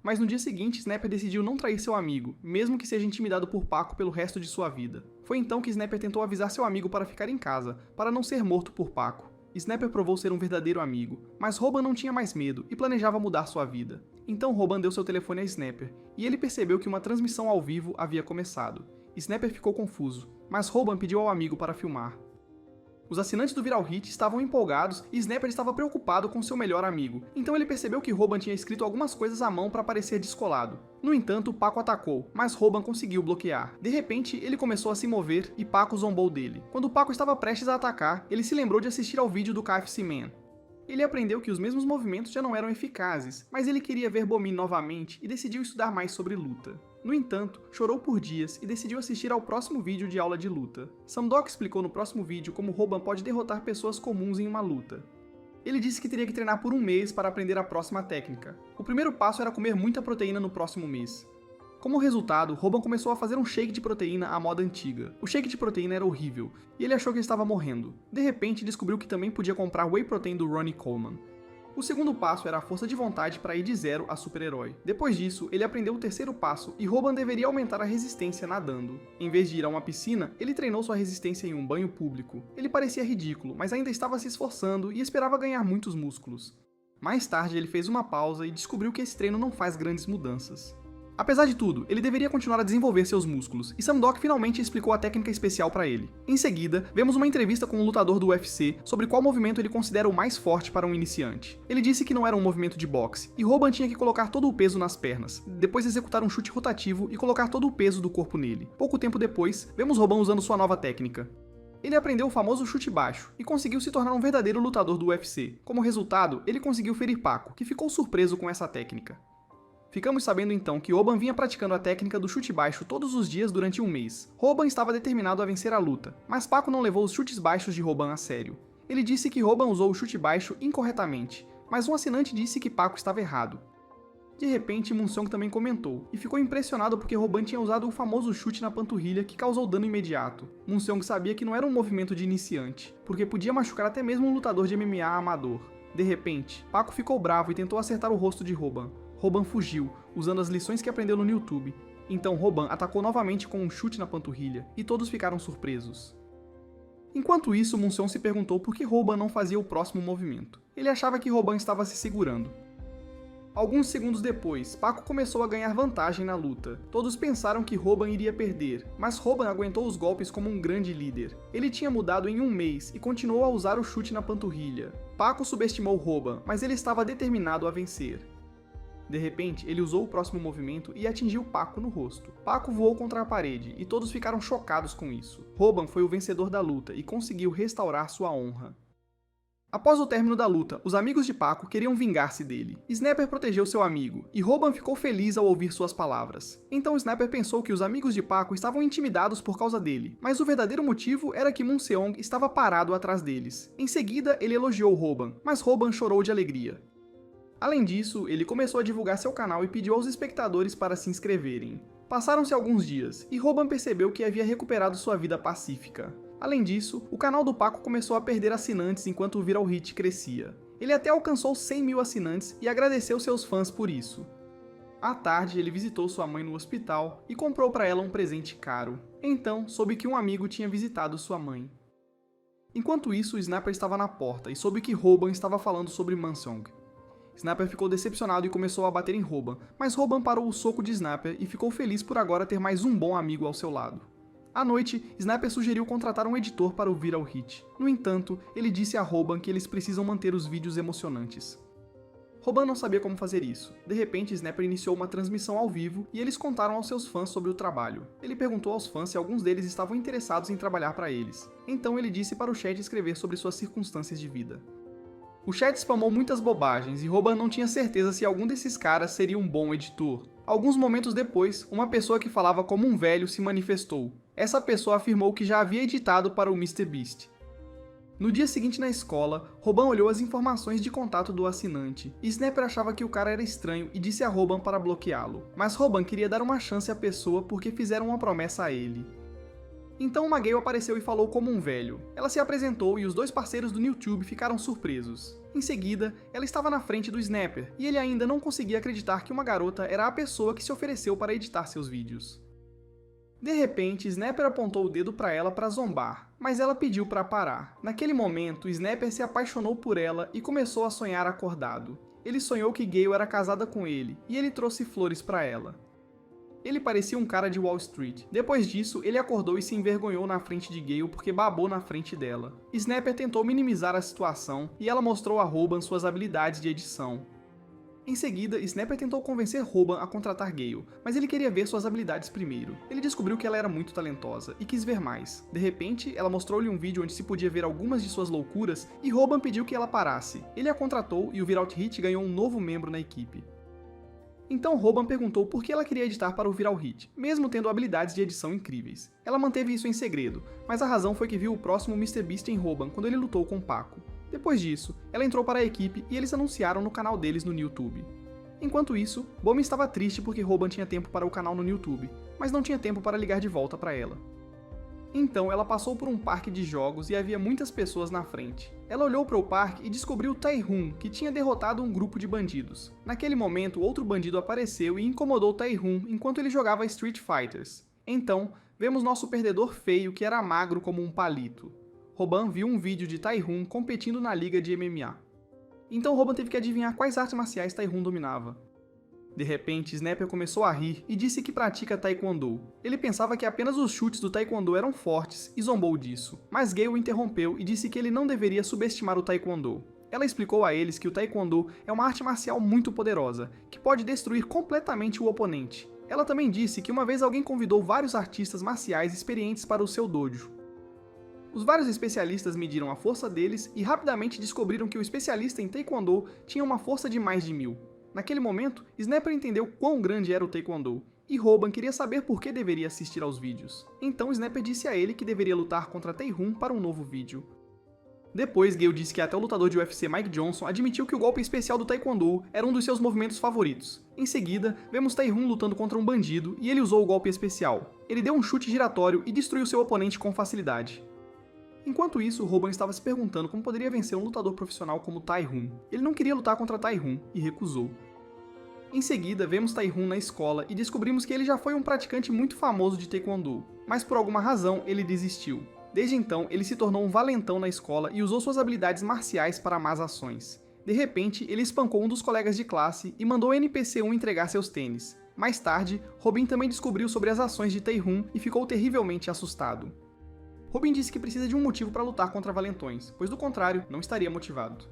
Mas no dia seguinte, Snapper decidiu não trair seu amigo, mesmo que seja intimidado por Paco pelo resto de sua vida. Foi então que Snapper tentou avisar seu amigo para ficar em casa, para não ser morto por Paco. Snapper provou ser um verdadeiro amigo, mas Robin não tinha mais medo e planejava mudar sua vida. Então Robin deu seu telefone a Snapper, e ele percebeu que uma transmissão ao vivo havia começado. Snapper ficou confuso, mas Robin pediu ao amigo para filmar. Os assinantes do Viral Hit estavam empolgados e Snapper estava preocupado com seu melhor amigo, então ele percebeu que Robin tinha escrito algumas coisas à mão para parecer descolado. No entanto, Paco atacou, mas Robin conseguiu bloquear. De repente, ele começou a se mover e Paco zombou dele. Quando Paco estava prestes a atacar, ele se lembrou de assistir ao vídeo do KFC Man. Ele aprendeu que os mesmos movimentos já não eram eficazes, mas ele queria ver Bomin novamente e decidiu estudar mais sobre luta. No entanto, chorou por dias e decidiu assistir ao próximo vídeo de aula de luta. Sam Doc explicou no próximo vídeo como Robin pode derrotar pessoas comuns em uma luta. Ele disse que teria que treinar por um mês para aprender a próxima técnica. O primeiro passo era comer muita proteína no próximo mês. Como resultado, Robin começou a fazer um shake de proteína à moda antiga. O shake de proteína era horrível, e ele achou que estava morrendo. De repente, descobriu que também podia comprar whey protein do Ronnie Coleman. O segundo passo era a força de vontade para ir de 0 a super-herói. Depois disso, ele aprendeu o terceiro passo e Robin deveria aumentar a resistência nadando. Em vez de ir a uma piscina, ele treinou sua resistência em um banho público. Ele parecia ridículo, mas ainda estava se esforçando e esperava ganhar muitos músculos. Mais tarde, ele fez uma pausa e descobriu que esse treino não faz grandes mudanças. Apesar de tudo, ele deveria continuar a desenvolver seus músculos, e Sam Doc finalmente explicou a técnica especial para ele. Em seguida, vemos uma entrevista com um lutador do UFC sobre qual movimento ele considera o mais forte para um iniciante. Ele disse que não era um movimento de boxe, e Robin tinha que colocar todo o peso nas pernas, depois executar um chute rotativo e colocar todo o peso do corpo nele. Pouco tempo depois, vemos Robin usando sua nova técnica. Ele aprendeu o famoso chute baixo, e conseguiu se tornar um verdadeiro lutador do UFC. Como resultado, ele conseguiu ferir Paco, que ficou surpreso com essa técnica. Ficamos sabendo então que Robin vinha praticando a técnica do chute baixo todos os dias durante um mês. Robin estava determinado a vencer a luta, mas Paco não levou os chutes baixos de Robin a sério. Ele disse que Robin usou o chute baixo incorretamente, mas um assinante disse que Paco estava errado. De repente, Moonsong também comentou, e ficou impressionado porque Robin tinha usado o famoso chute na panturrilha que causou dano imediato. Moonsong sabia que não era um movimento de iniciante, porque podia machucar até mesmo um lutador de MMA amador. De repente, Paco ficou bravo e tentou acertar o rosto de Robin. Robin fugiu, usando as lições que aprendeu no YouTube. Então Robin atacou novamente com um chute na panturrilha, e todos ficaram surpresos. Enquanto isso, Moonsong se perguntou por que Robin não fazia o próximo movimento. Ele achava que Robin estava se segurando. Alguns segundos depois, Paco começou a ganhar vantagem na luta. Todos pensaram que Robin iria perder, mas Robin aguentou os golpes como um grande líder. Ele tinha mudado em um mês e continuou a usar o chute na panturrilha. Paco subestimou Robin, mas ele estava determinado a vencer. De repente, ele usou o próximo movimento e atingiu Paco no rosto. Paco voou contra a parede, e todos ficaram chocados com isso. Robin foi o vencedor da luta e conseguiu restaurar sua honra. Após o término da luta, os amigos de Paco queriam vingar-se dele. Snapper protegeu seu amigo, e Robin ficou feliz ao ouvir suas palavras. Então Snapper pensou que os amigos de Paco estavam intimidados por causa dele, mas o verdadeiro motivo era que Moonseong estava parado atrás deles. Em seguida, ele elogiou Robin, mas Robin chorou de alegria. Além disso, ele começou a divulgar seu canal e pediu aos espectadores para se inscreverem. Passaram-se alguns dias, e Robin percebeu que havia recuperado sua vida pacífica. Além disso, o canal do Paco começou a perder assinantes enquanto o Viral Hit crescia. Ele até alcançou 100 mil assinantes e agradeceu seus fãs por isso. À tarde, ele visitou sua mãe no hospital e comprou para ela um presente caro. Então, soube que um amigo tinha visitado sua mãe. Enquanto isso, Snapper estava na porta e soube que Robin estava falando sobre Moonsong. Snapper ficou decepcionado e começou a bater em Robin, mas Robin parou o soco de Snapper e ficou feliz por agora ter mais um bom amigo ao seu lado. À noite, Snapper sugeriu contratar um editor para o Viral Hit. No entanto, ele disse a Robin que eles precisam manter os vídeos emocionantes. Robin não sabia como fazer isso. De repente, Snapper iniciou uma transmissão ao vivo e eles contaram aos seus fãs sobre o trabalho. Ele perguntou aos fãs se alguns deles estavam interessados em trabalhar para eles. Então ele disse para o chat escrever sobre suas circunstâncias de vida. O chat spamou muitas bobagens e Robin não tinha certeza se algum desses caras seria um bom editor. Alguns momentos depois, uma pessoa que falava como um velho se manifestou. Essa pessoa afirmou que já havia editado para o MrBeast. No dia seguinte na escola, Robin olhou as informações de contato do assinante, e Snapper achava que o cara era estranho e disse a Robin para bloqueá-lo. Mas Robin queria dar uma chance à pessoa porque fizeram uma promessa a ele. Então uma Gale apareceu e falou como um velho. Ela se apresentou e os dois parceiros do YouTube ficaram surpresos. Em seguida, ela estava na frente do Snapper, e ele ainda não conseguia acreditar que uma garota era a pessoa que se ofereceu para editar seus vídeos. De repente, Snapper apontou o dedo para ela para zombar, mas ela pediu para parar. Naquele momento, Snapper se apaixonou por ela e começou a sonhar acordado. Ele sonhou que Gale era casada com ele, e ele trouxe flores para ela. Ele parecia um cara de Wall Street. Depois disso, ele acordou e se envergonhou na frente de Gale porque babou na frente dela. Snapper tentou minimizar a situação e ela mostrou a Robin suas habilidades de edição. Em seguida, Snapper tentou convencer Robin a contratar Gale, mas ele queria ver suas habilidades primeiro. Ele descobriu que ela era muito talentosa e quis ver mais. De repente, ela mostrou-lhe um vídeo onde se podia ver algumas de suas loucuras e Robin pediu que ela parasse. Ele a contratou e o Viral Hit ganhou um novo membro na equipe. Então Robin perguntou por que ela queria editar para o Viral Hit, mesmo tendo habilidades de edição incríveis. Ela manteve isso em segredo, mas a razão foi que viu o próximo MrBeast em Robin quando ele lutou com Paco. Depois disso, ela entrou para a equipe e eles anunciaram no canal deles no YouTube. Enquanto isso, Bomi estava triste porque Robin tinha tempo para o canal no YouTube, mas não tinha tempo para ligar de volta para ela. Então ela passou por um parque de jogos e havia muitas pessoas na frente. Ela olhou para o parque e descobriu Tae-Hoon, que tinha derrotado um grupo de bandidos. Naquele momento, outro bandido apareceu e incomodou Tae-Hoon enquanto ele jogava Street Fighters. Então, vemos nosso perdedor feio que era magro como um palito. Robin viu um vídeo de Tae-Hoon competindo na liga de MMA. Então Robin teve que adivinhar quais artes marciais Tae-Hoon dominava. De repente, Snapper começou a rir e disse que pratica Taekwondo. Ele pensava que apenas os chutes do Taekwondo eram fortes e zombou disso, mas Gale o interrompeu e disse que ele não deveria subestimar o Taekwondo. Ela explicou a eles que o Taekwondo é uma arte marcial muito poderosa, que pode destruir completamente o oponente. Ela também disse que uma vez alguém convidou vários artistas marciais experientes para o seu dojo. Os vários especialistas mediram a força deles e rapidamente descobriram que o especialista em Taekwondo tinha uma força de mais de 1000. Naquele momento, Snapper entendeu quão grande era o Taekwondo, e Robin queria saber por que deveria assistir aos vídeos. Então Snapper disse a ele que deveria lutar contra Tae-Hoon para um novo vídeo. Depois, Gale disse que até o lutador de UFC Mike Johnson admitiu que o golpe especial do Taekwondo era um dos seus movimentos favoritos. Em seguida, vemos Tae-Hoon lutando contra um bandido e ele usou o golpe especial. Ele deu um chute giratório e destruiu seu oponente com facilidade. Enquanto isso, Robin estava se perguntando como poderia vencer um lutador profissional como Tae-Hoon. Ele não queria lutar contra Tae-Hoon e recusou. Em seguida, vemos Tae-Hoon na escola e descobrimos que ele já foi um praticante muito famoso de Taekwondo, mas por alguma razão ele desistiu. Desde então, ele se tornou um valentão na escola e usou suas habilidades marciais para más ações. De repente, ele espancou um dos colegas de classe e mandou o NPC-1 entregar seus tênis. Mais tarde, Robin também descobriu sobre as ações de Tae-Hoon e ficou terrivelmente assustado. Robin disse que precisa de um motivo para lutar contra valentões, pois do contrário, não estaria motivado.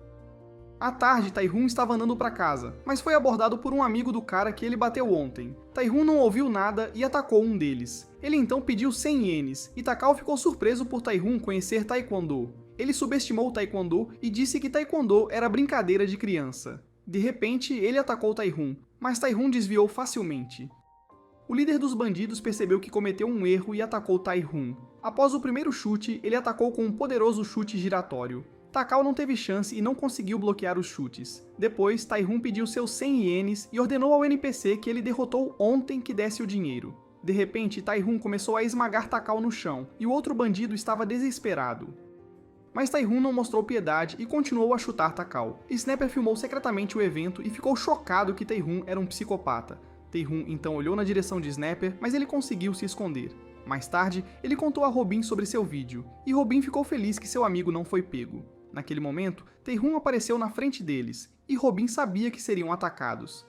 À tarde, Tae-Hoon estava andando para casa, mas foi abordado por um amigo do cara que ele bateu ontem. Tae-Hoon não ouviu nada e atacou um deles. Ele então pediu 100 ienes, e Takao ficou surpreso por Tae-Hoon conhecer Taekwondo. Ele subestimou o Taekwondo e disse que Taekwondo era brincadeira de criança. De repente, ele atacou Tae-Hoon, mas Tae-Hoon desviou facilmente. O líder dos bandidos percebeu que cometeu um erro e atacou Tae-Hoon. Após o primeiro chute, ele atacou com um poderoso chute giratório. Takao não teve chance e não conseguiu bloquear os chutes. Depois, Tae-Hoon pediu seus 100 ienes e ordenou ao NPC que ele derrotou ontem que desse o dinheiro. De repente, Tae-Hoon começou a esmagar Takao no chão, e o outro bandido estava desesperado. Mas Tae-Hoon não mostrou piedade e continuou a chutar Takao. Snapper filmou secretamente o evento e ficou chocado que Tae-Hoon era um psicopata. Tae-Hoon então olhou na direção de Snapper, mas ele conseguiu se esconder. Mais tarde, ele contou a Robin sobre seu vídeo, e Robin ficou feliz que seu amigo não foi pego. Naquele momento, Tae-Hoon apareceu na frente deles, e Robin sabia que seriam atacados.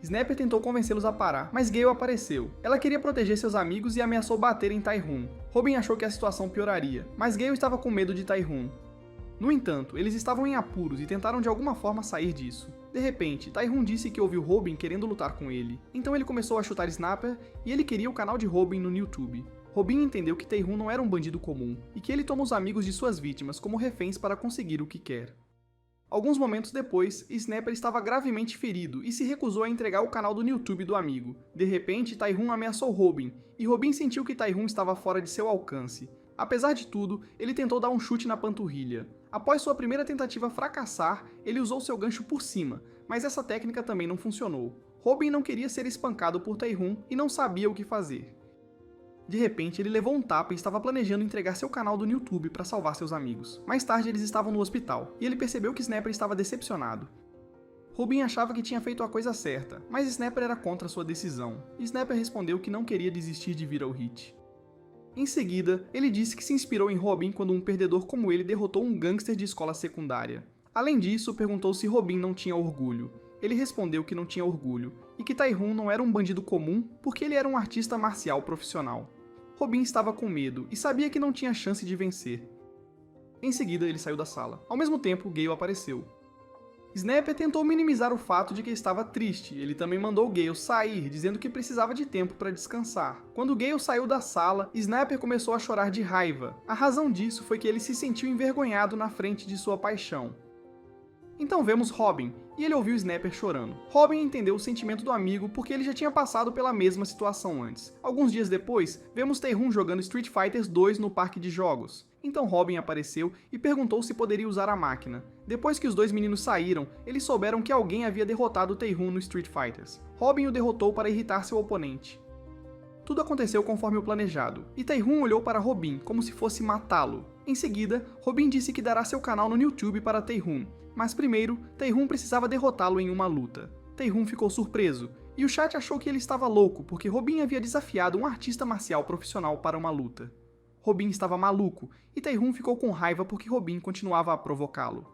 Snapper tentou convencê-los a parar, mas Gale apareceu. Ela queria proteger seus amigos e ameaçou bater em Tae-Hoon. Robin achou que a situação pioraria, mas Gale estava com medo de Tae-Hoon. No entanto, eles estavam em apuros e tentaram de alguma forma sair disso. De repente, Tae-Hoon disse que ouviu Robin querendo lutar com ele. Então ele começou a chutar Snapper e ele queria o canal de Robin no YouTube. Robin entendeu que Tae-Hoon não era um bandido comum e que ele toma os amigos de suas vítimas como reféns para conseguir o que quer. Alguns momentos depois, Snapper estava gravemente ferido e se recusou a entregar o canal do YouTube do amigo. De repente, Tae-Hoon ameaçou Robin, e Robin sentiu que Tae-Hoon estava fora de seu alcance. Apesar de tudo, ele tentou dar um chute na panturrilha. Após sua primeira tentativa fracassar, ele usou seu gancho por cima, mas essa técnica também não funcionou. Robin não queria ser espancado por Tae-Hoon e não sabia o que fazer. De repente, ele levou um tapa e estava planejando entregar seu canal do YouTube para salvar seus amigos. Mais tarde, eles estavam no hospital, e ele percebeu que Snapper estava decepcionado. Robin achava que tinha feito a coisa certa, mas Snapper era contra sua decisão, e Snapper respondeu que não queria desistir de vir ao hit. Em seguida, ele disse que se inspirou em Robin quando um perdedor como ele derrotou um gangster de escola secundária. Além disso, perguntou se Robin não tinha orgulho. Ele respondeu que não tinha orgulho, e que Tae-Hoon não era um bandido comum porque ele era um artista marcial profissional. Robin estava com medo e sabia que não tinha chance de vencer. Em seguida, ele saiu da sala. Ao mesmo tempo, Gale apareceu. Snapper tentou minimizar o fato de que estava triste, ele também mandou Gale sair, dizendo que precisava de tempo para descansar. Quando Gale saiu da sala, Snapper começou a chorar de raiva. A razão disso foi que ele se sentiu envergonhado na frente de sua paixão. Então vemos Robin, e ele ouviu Snapper chorando. Robin entendeu o sentimento do amigo porque ele já tinha passado pela mesma situação antes. Alguns dias depois, vemos Tae-Hoon jogando Street Fighter 2 no parque de jogos. Então Robin apareceu e perguntou se poderia usar a máquina. Depois que os dois meninos saíram, eles souberam que alguém havia derrotado Tae-Hoon no Street Fighters. Robin o derrotou para irritar seu oponente. Tudo aconteceu conforme o planejado, e Tae-Hoon olhou para Robin como se fosse matá-lo. Em seguida, Robin disse que dará seu canal no YouTube para Tae-Hoon, mas primeiro, Tae-Hoon precisava derrotá-lo em uma luta. Tae-Hoon ficou surpreso, e o chat achou que ele estava louco porque Robin havia desafiado um artista marcial profissional para uma luta. Robin estava maluco, e Tae-Hoon ficou com raiva porque Robin continuava a provocá-lo.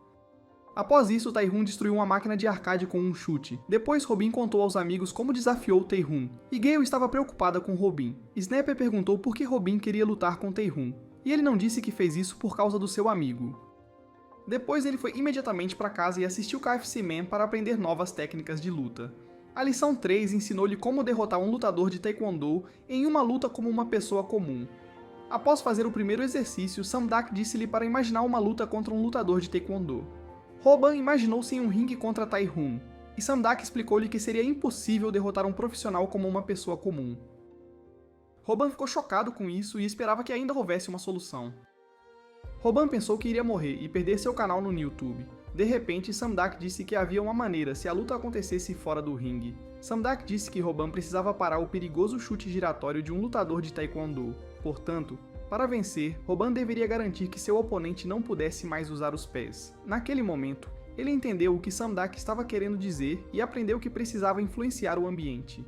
Após isso, Tae-Hoon destruiu uma máquina de arcade com um chute. Depois, Robin contou aos amigos como desafiou Tae-Hoon, e Gale estava preocupada com Robin. Snapper perguntou por que Robin queria lutar com Tae-Hoon, e ele não disse que fez isso por causa do seu amigo. Depois ele foi imediatamente para casa e assistiu KFC Man para aprender novas técnicas de luta. A lição 3 ensinou-lhe como derrotar um lutador de Taekwondo em uma luta como uma pessoa comum. Após fazer o primeiro exercício, Samdak disse-lhe para imaginar uma luta contra um lutador de Taekwondo. Robin imaginou-se em um ringue contra Tae-Hoon, e Samdak explicou-lhe que seria impossível derrotar um profissional como uma pessoa comum. Robin ficou chocado com isso e esperava que ainda houvesse uma solução. Robin pensou que iria morrer e perder seu canal no YouTube. De repente, Samdak disse que havia uma maneira se a luta acontecesse fora do ringue. Samdak disse que Robin precisava parar o perigoso chute giratório de um lutador de Taekwondo. Portanto, para vencer, Robin deveria garantir que seu oponente não pudesse mais usar os pés. Naquele momento, ele entendeu o que Samdak estava querendo dizer e aprendeu que precisava influenciar o ambiente.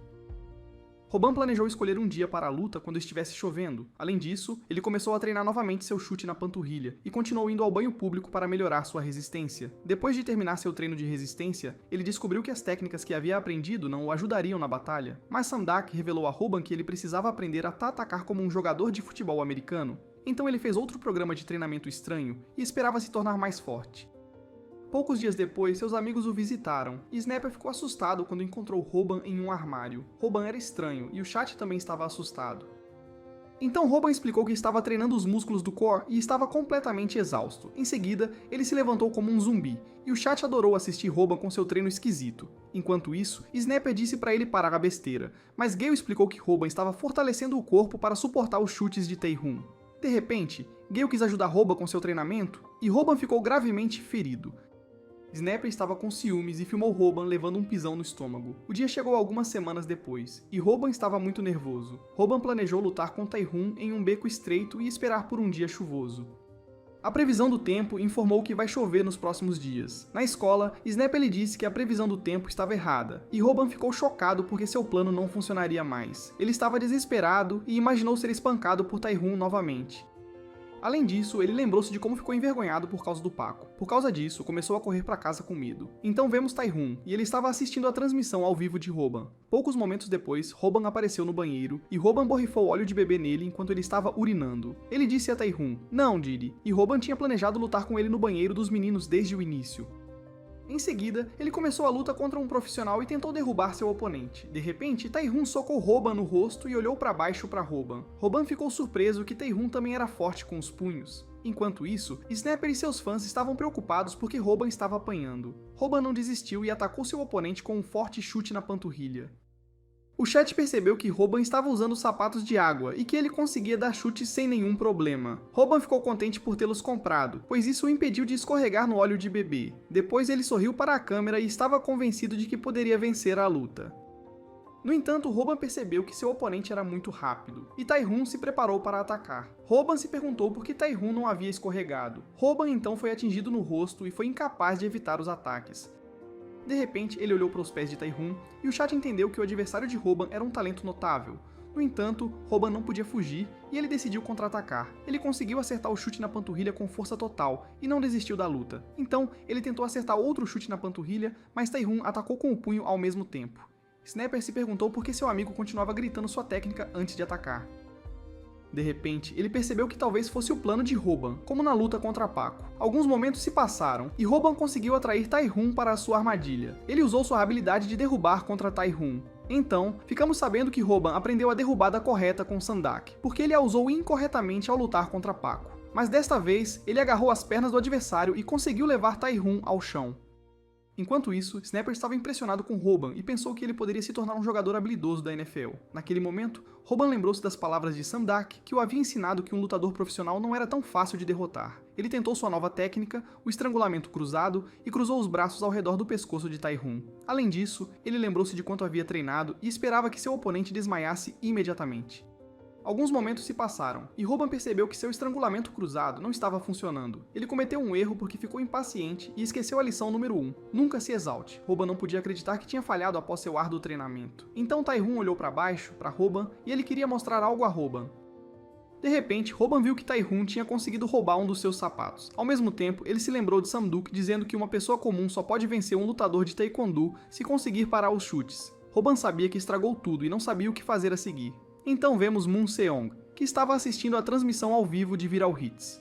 Robin planejou escolher um dia para a luta quando estivesse chovendo. Além disso, ele começou a treinar novamente seu chute na panturrilha e continuou indo ao banho público para melhorar sua resistência. Depois de terminar seu treino de resistência, ele descobriu que as técnicas que havia aprendido não o ajudariam na batalha. Mas Samdak revelou a Robin que ele precisava aprender a atacar como um jogador de futebol americano. Então ele fez outro programa de treinamento estranho e esperava se tornar mais forte. Poucos dias depois, seus amigos o visitaram, e Snapper ficou assustado quando encontrou Robin em um armário. Robin era estranho, e o chat também estava assustado. Então Robin explicou que estava treinando os músculos do core e estava completamente exausto. Em seguida, ele se levantou como um zumbi, e o chat adorou assistir Robin com seu treino esquisito. Enquanto isso, Snapper disse para ele parar a besteira, mas Gale explicou que Robin estava fortalecendo o corpo para suportar os chutes de Tae-Hoon. De repente, Gale quis ajudar Robin com seu treinamento, e Robin ficou gravemente ferido. Snapper estava com ciúmes e filmou Robin levando um pisão no estômago. O dia chegou algumas semanas depois, e Robin estava muito nervoso. Robin planejou lutar com Tae-Hoon em um beco estreito e esperar por um dia chuvoso. A previsão do tempo informou que vai chover nos próximos dias. Na escola, Snapper lhe disse que a previsão do tempo estava errada, e Robin ficou chocado porque seu plano não funcionaria mais. Ele estava desesperado e imaginou ser espancado por Tae-Hoon novamente. Além disso, ele lembrou-se de como ficou envergonhado por causa do Paco. Por causa disso, começou a correr para casa com medo. Então vemos Tae-Hoon, e ele estava assistindo a transmissão ao vivo de Robin. Poucos momentos depois, Robin apareceu no banheiro, e Robin borrifou óleo de bebê nele enquanto ele estava urinando. Ele disse a Tae-Hoon, "Não, Didi", e Robin tinha planejado lutar com ele no banheiro dos meninos desde o início. Em seguida, ele começou a luta contra um profissional e tentou derrubar seu oponente. De repente, Tae-Hoon socou Robin no rosto e olhou para baixo para Robin. Robin ficou surpreso que Tae-Hoon também era forte com os punhos. Enquanto isso, Snapper e seus fãs estavam preocupados porque Robin estava apanhando. Robin não desistiu e atacou seu oponente com um forte chute na panturrilha. O chat percebeu que Roban estava usando sapatos de água e que ele conseguia dar chutes sem nenhum problema. Roban ficou contente por tê-los comprado, pois isso o impediu de escorregar no óleo de bebê. Depois ele sorriu para a câmera e estava convencido de que poderia vencer a luta. No entanto, Roban percebeu que seu oponente era muito rápido, e Tai-Hun se preparou para atacar. Roban se perguntou por que Tai-Hun não havia escorregado. Roban então foi atingido no rosto e foi incapaz de evitar os ataques. De repente, ele olhou para os pés de Tai-Hun e o chat entendeu que o adversário de Roban era um talento notável. No entanto, Roban não podia fugir e ele decidiu contra-atacar. Ele conseguiu acertar o chute na panturrilha com força total e não desistiu da luta. Então, ele tentou acertar outro chute na panturrilha, mas Tai-Hun atacou com o punho ao mesmo tempo. Snapper se perguntou por que seu amigo continuava gritando sua técnica antes de atacar. De repente, ele percebeu que talvez fosse o plano de Roban, como na luta contra Paco. Alguns momentos se passaram, e Roban conseguiu atrair Tai-Hun para a sua armadilha. Ele usou sua habilidade de derrubar contra Tai-Hun. Então, ficamos sabendo que Roban aprendeu a derrubada correta com Sandak, porque ele a usou incorretamente ao lutar contra Paco. Mas desta vez, ele agarrou as pernas do adversário e conseguiu levar Tai-Hun ao chão. Enquanto isso, Snapper estava impressionado com Roban e pensou que ele poderia se tornar um jogador habilidoso da NFL. Naquele momento, Roban lembrou-se das palavras de Sandak, que o havia ensinado que um lutador profissional não era tão fácil de derrotar. Ele tentou sua nova técnica, o estrangulamento cruzado, e cruzou os braços ao redor do pescoço de Tai-Hun. Além disso, ele lembrou-se de quanto havia treinado e esperava que seu oponente desmaiasse imediatamente. Alguns momentos se passaram, e Roban percebeu que seu estrangulamento cruzado não estava funcionando. Ele cometeu um erro porque ficou impaciente e esqueceu a lição número 1. Nunca se exalte. Roban não podia acreditar que tinha falhado após seu árduo treinamento. Então Tai-Hun olhou para baixo, para Roban, e ele queria mostrar algo a Roban. De repente, Roban viu que Tai-Hun tinha conseguido roubar um dos seus sapatos. Ao mesmo tempo, ele se lembrou de Samduk dizendo que uma pessoa comum só pode vencer um lutador de Taekwondo se conseguir parar os chutes. Roban sabia que estragou tudo e não sabia o que fazer a seguir. Então vemos Moon Seong, que estava assistindo a transmissão ao vivo de Viral Hits.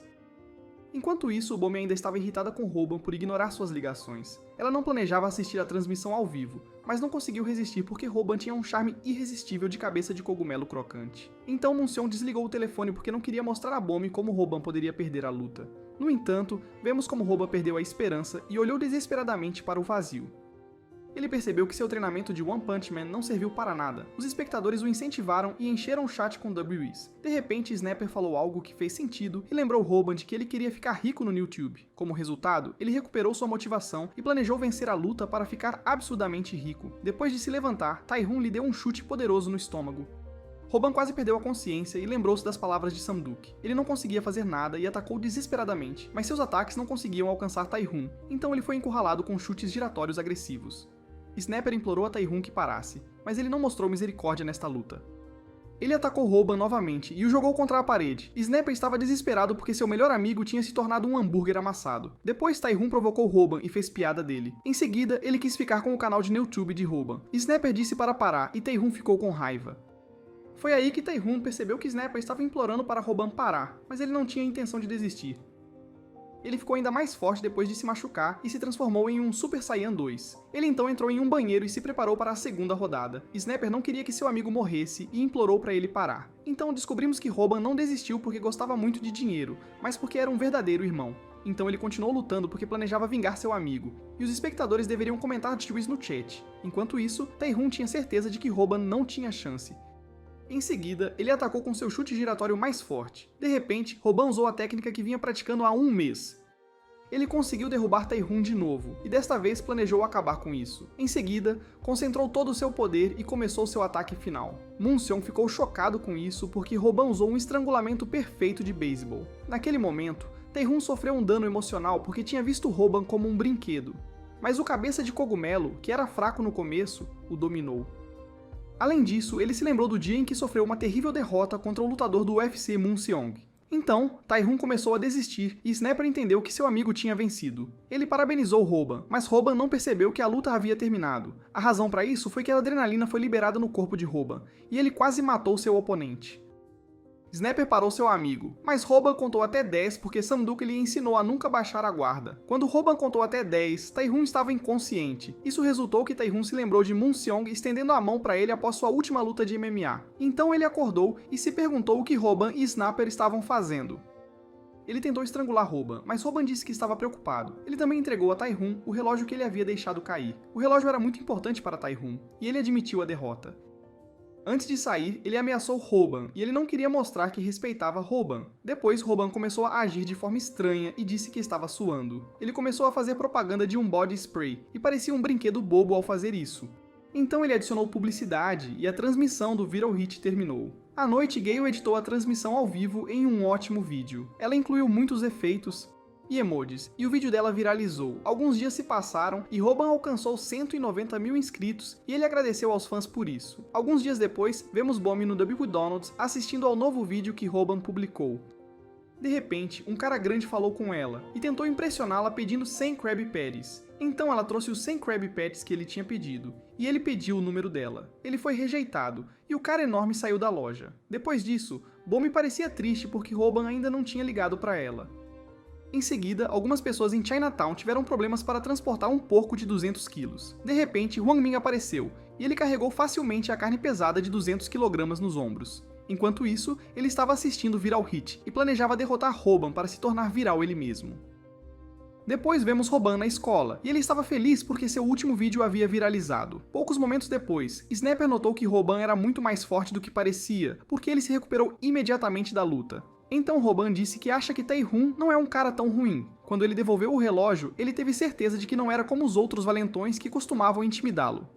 Enquanto isso, Bomi ainda estava irritada com Roban por ignorar suas ligações. Ela não planejava assistir a transmissão ao vivo, mas não conseguiu resistir porque Roban tinha um charme irresistível de cabeça de cogumelo crocante. Então Moon Seong desligou o telefone porque não queria mostrar a Bomi como Roban poderia perder a luta. No entanto, vemos como Roban perdeu a esperança e olhou desesperadamente para o vazio. Ele percebeu que seu treinamento de One Punch Man não serviu para nada. Os espectadores o incentivaram e encheram o chat com WWEs. De repente, Snapper falou algo que fez sentido e lembrou Roban de que ele queria ficar rico no YouTube. Como resultado, ele recuperou sua motivação e planejou vencer a luta para ficar absurdamente rico. Depois de se levantar, Tai-Hun lhe deu um chute poderoso no estômago. Roban quase perdeu a consciência e lembrou-se das palavras de Samduk. Ele não conseguia fazer nada e atacou desesperadamente, mas seus ataques não conseguiam alcançar Tai-Hun, então ele foi encurralado com chutes giratórios agressivos. Snapper implorou a Tai-Hun que parasse, mas ele não mostrou misericórdia nesta luta. Ele atacou Roban novamente e o jogou contra a parede. Snapper estava desesperado porque seu melhor amigo tinha se tornado um hambúrguer amassado. Depois, Tai-Hun provocou Roban e fez piada dele. Em seguida, ele quis ficar com o canal de YouTube de Roban. Snapper disse para parar e Tai-Hun ficou com raiva. Foi aí que Tai-Hun percebeu que Snapper estava implorando para Roban parar, mas ele não tinha intenção de desistir. Ele ficou ainda mais forte depois de se machucar e se transformou em um Super Saiyan 2. Ele então entrou em um banheiro e se preparou para a segunda rodada. Snapper não queria que seu amigo morresse e implorou para ele parar. Então descobrimos que Roban não desistiu porque gostava muito de dinheiro, mas porque era um verdadeiro irmão. Então ele continuou lutando porque planejava vingar seu amigo, e os espectadores deveriam comentar tweets no chat. Enquanto isso, Tai-Hun tinha certeza de que Roban não tinha chance. Em seguida, ele atacou com seu chute giratório mais forte. De repente, Roban usou a técnica que vinha praticando há um mês. Ele conseguiu derrubar Tai-Hun de novo, e desta vez planejou acabar com isso. Em seguida, concentrou todo o seu poder e começou seu ataque final. Moon Seong ficou chocado com isso porque Roban usou um estrangulamento perfeito de beisebol. Naquele momento, Tai-Hun sofreu um dano emocional porque tinha visto Roban como um brinquedo. Mas o cabeça de cogumelo, que era fraco no começo, o dominou. Além disso, ele se lembrou do dia em que sofreu uma terrível derrota contra o lutador do UFC Moon Seong. Então, Tai-Hun começou a desistir e Snapper entendeu que seu amigo tinha vencido. Ele parabenizou Roban, mas Roban não percebeu que a luta havia terminado. A razão para isso foi que a adrenalina foi liberada no corpo de Roban, e ele quase matou seu oponente. Snapper parou seu amigo, mas Roban contou até 10 porque Samduk lhe ensinou a nunca baixar a guarda. Quando Roban contou até 10, Tai-Hun estava inconsciente. Isso resultou que Tai-Hun se lembrou de Moon Seong estendendo a mão para ele após sua última luta de MMA. Então ele acordou e se perguntou o que Roban e Snapper estavam fazendo. Ele tentou estrangular Roban, mas Roban disse que estava preocupado. Ele também entregou a Tai-Hun o relógio que ele havia deixado cair. O relógio era muito importante para Tai-Hun, e ele admitiu a derrota. Antes de sair, ele ameaçou Hoban, e ele não queria mostrar que respeitava Hoban. Depois, Hoban começou a agir de forma estranha e disse que estava suando. Ele começou a fazer propaganda de um body spray, e parecia um brinquedo bobo ao fazer isso. Então ele adicionou publicidade, e a transmissão do Viral Hit terminou. À noite, Gale editou a transmissão ao vivo em um ótimo vídeo. Ela incluiu muitos efeitos e emojis, e o vídeo dela viralizou. Alguns dias se passaram e Hoban alcançou 190 mil inscritos e ele agradeceu aos fãs por isso. Alguns dias depois, vemos Bommy no WW Donuts assistindo ao novo vídeo que Hoban publicou. De repente, um cara grande falou com ela e tentou impressioná-la pedindo 100 Krabby Patties. Então ela trouxe os 100 Krabby Patties que ele tinha pedido, e ele pediu o número dela. Ele foi rejeitado, e o cara enorme saiu da loja. Depois disso, Bommy parecia triste porque Hoban ainda não tinha ligado para ela. Em seguida, algumas pessoas em Chinatown tiveram problemas para transportar um porco de 200 quilos. De repente, Huang Ming apareceu, e ele carregou facilmente a carne pesada de 200 kg nos ombros. Enquanto isso, ele estava assistindo Viral Hit, e planejava derrotar Hoban para se tornar viral ele mesmo. Depois vemos Hoban na escola, e ele estava feliz porque seu último vídeo havia viralizado. Poucos momentos depois, Snapper notou que Hoban era muito mais forte do que parecia, porque ele se recuperou imediatamente da luta. Então Hoban disse que acha que Tae-Hun não é um cara tão ruim. Quando ele devolveu o relógio, ele teve certeza de que não era como os outros valentões que costumavam intimidá-lo.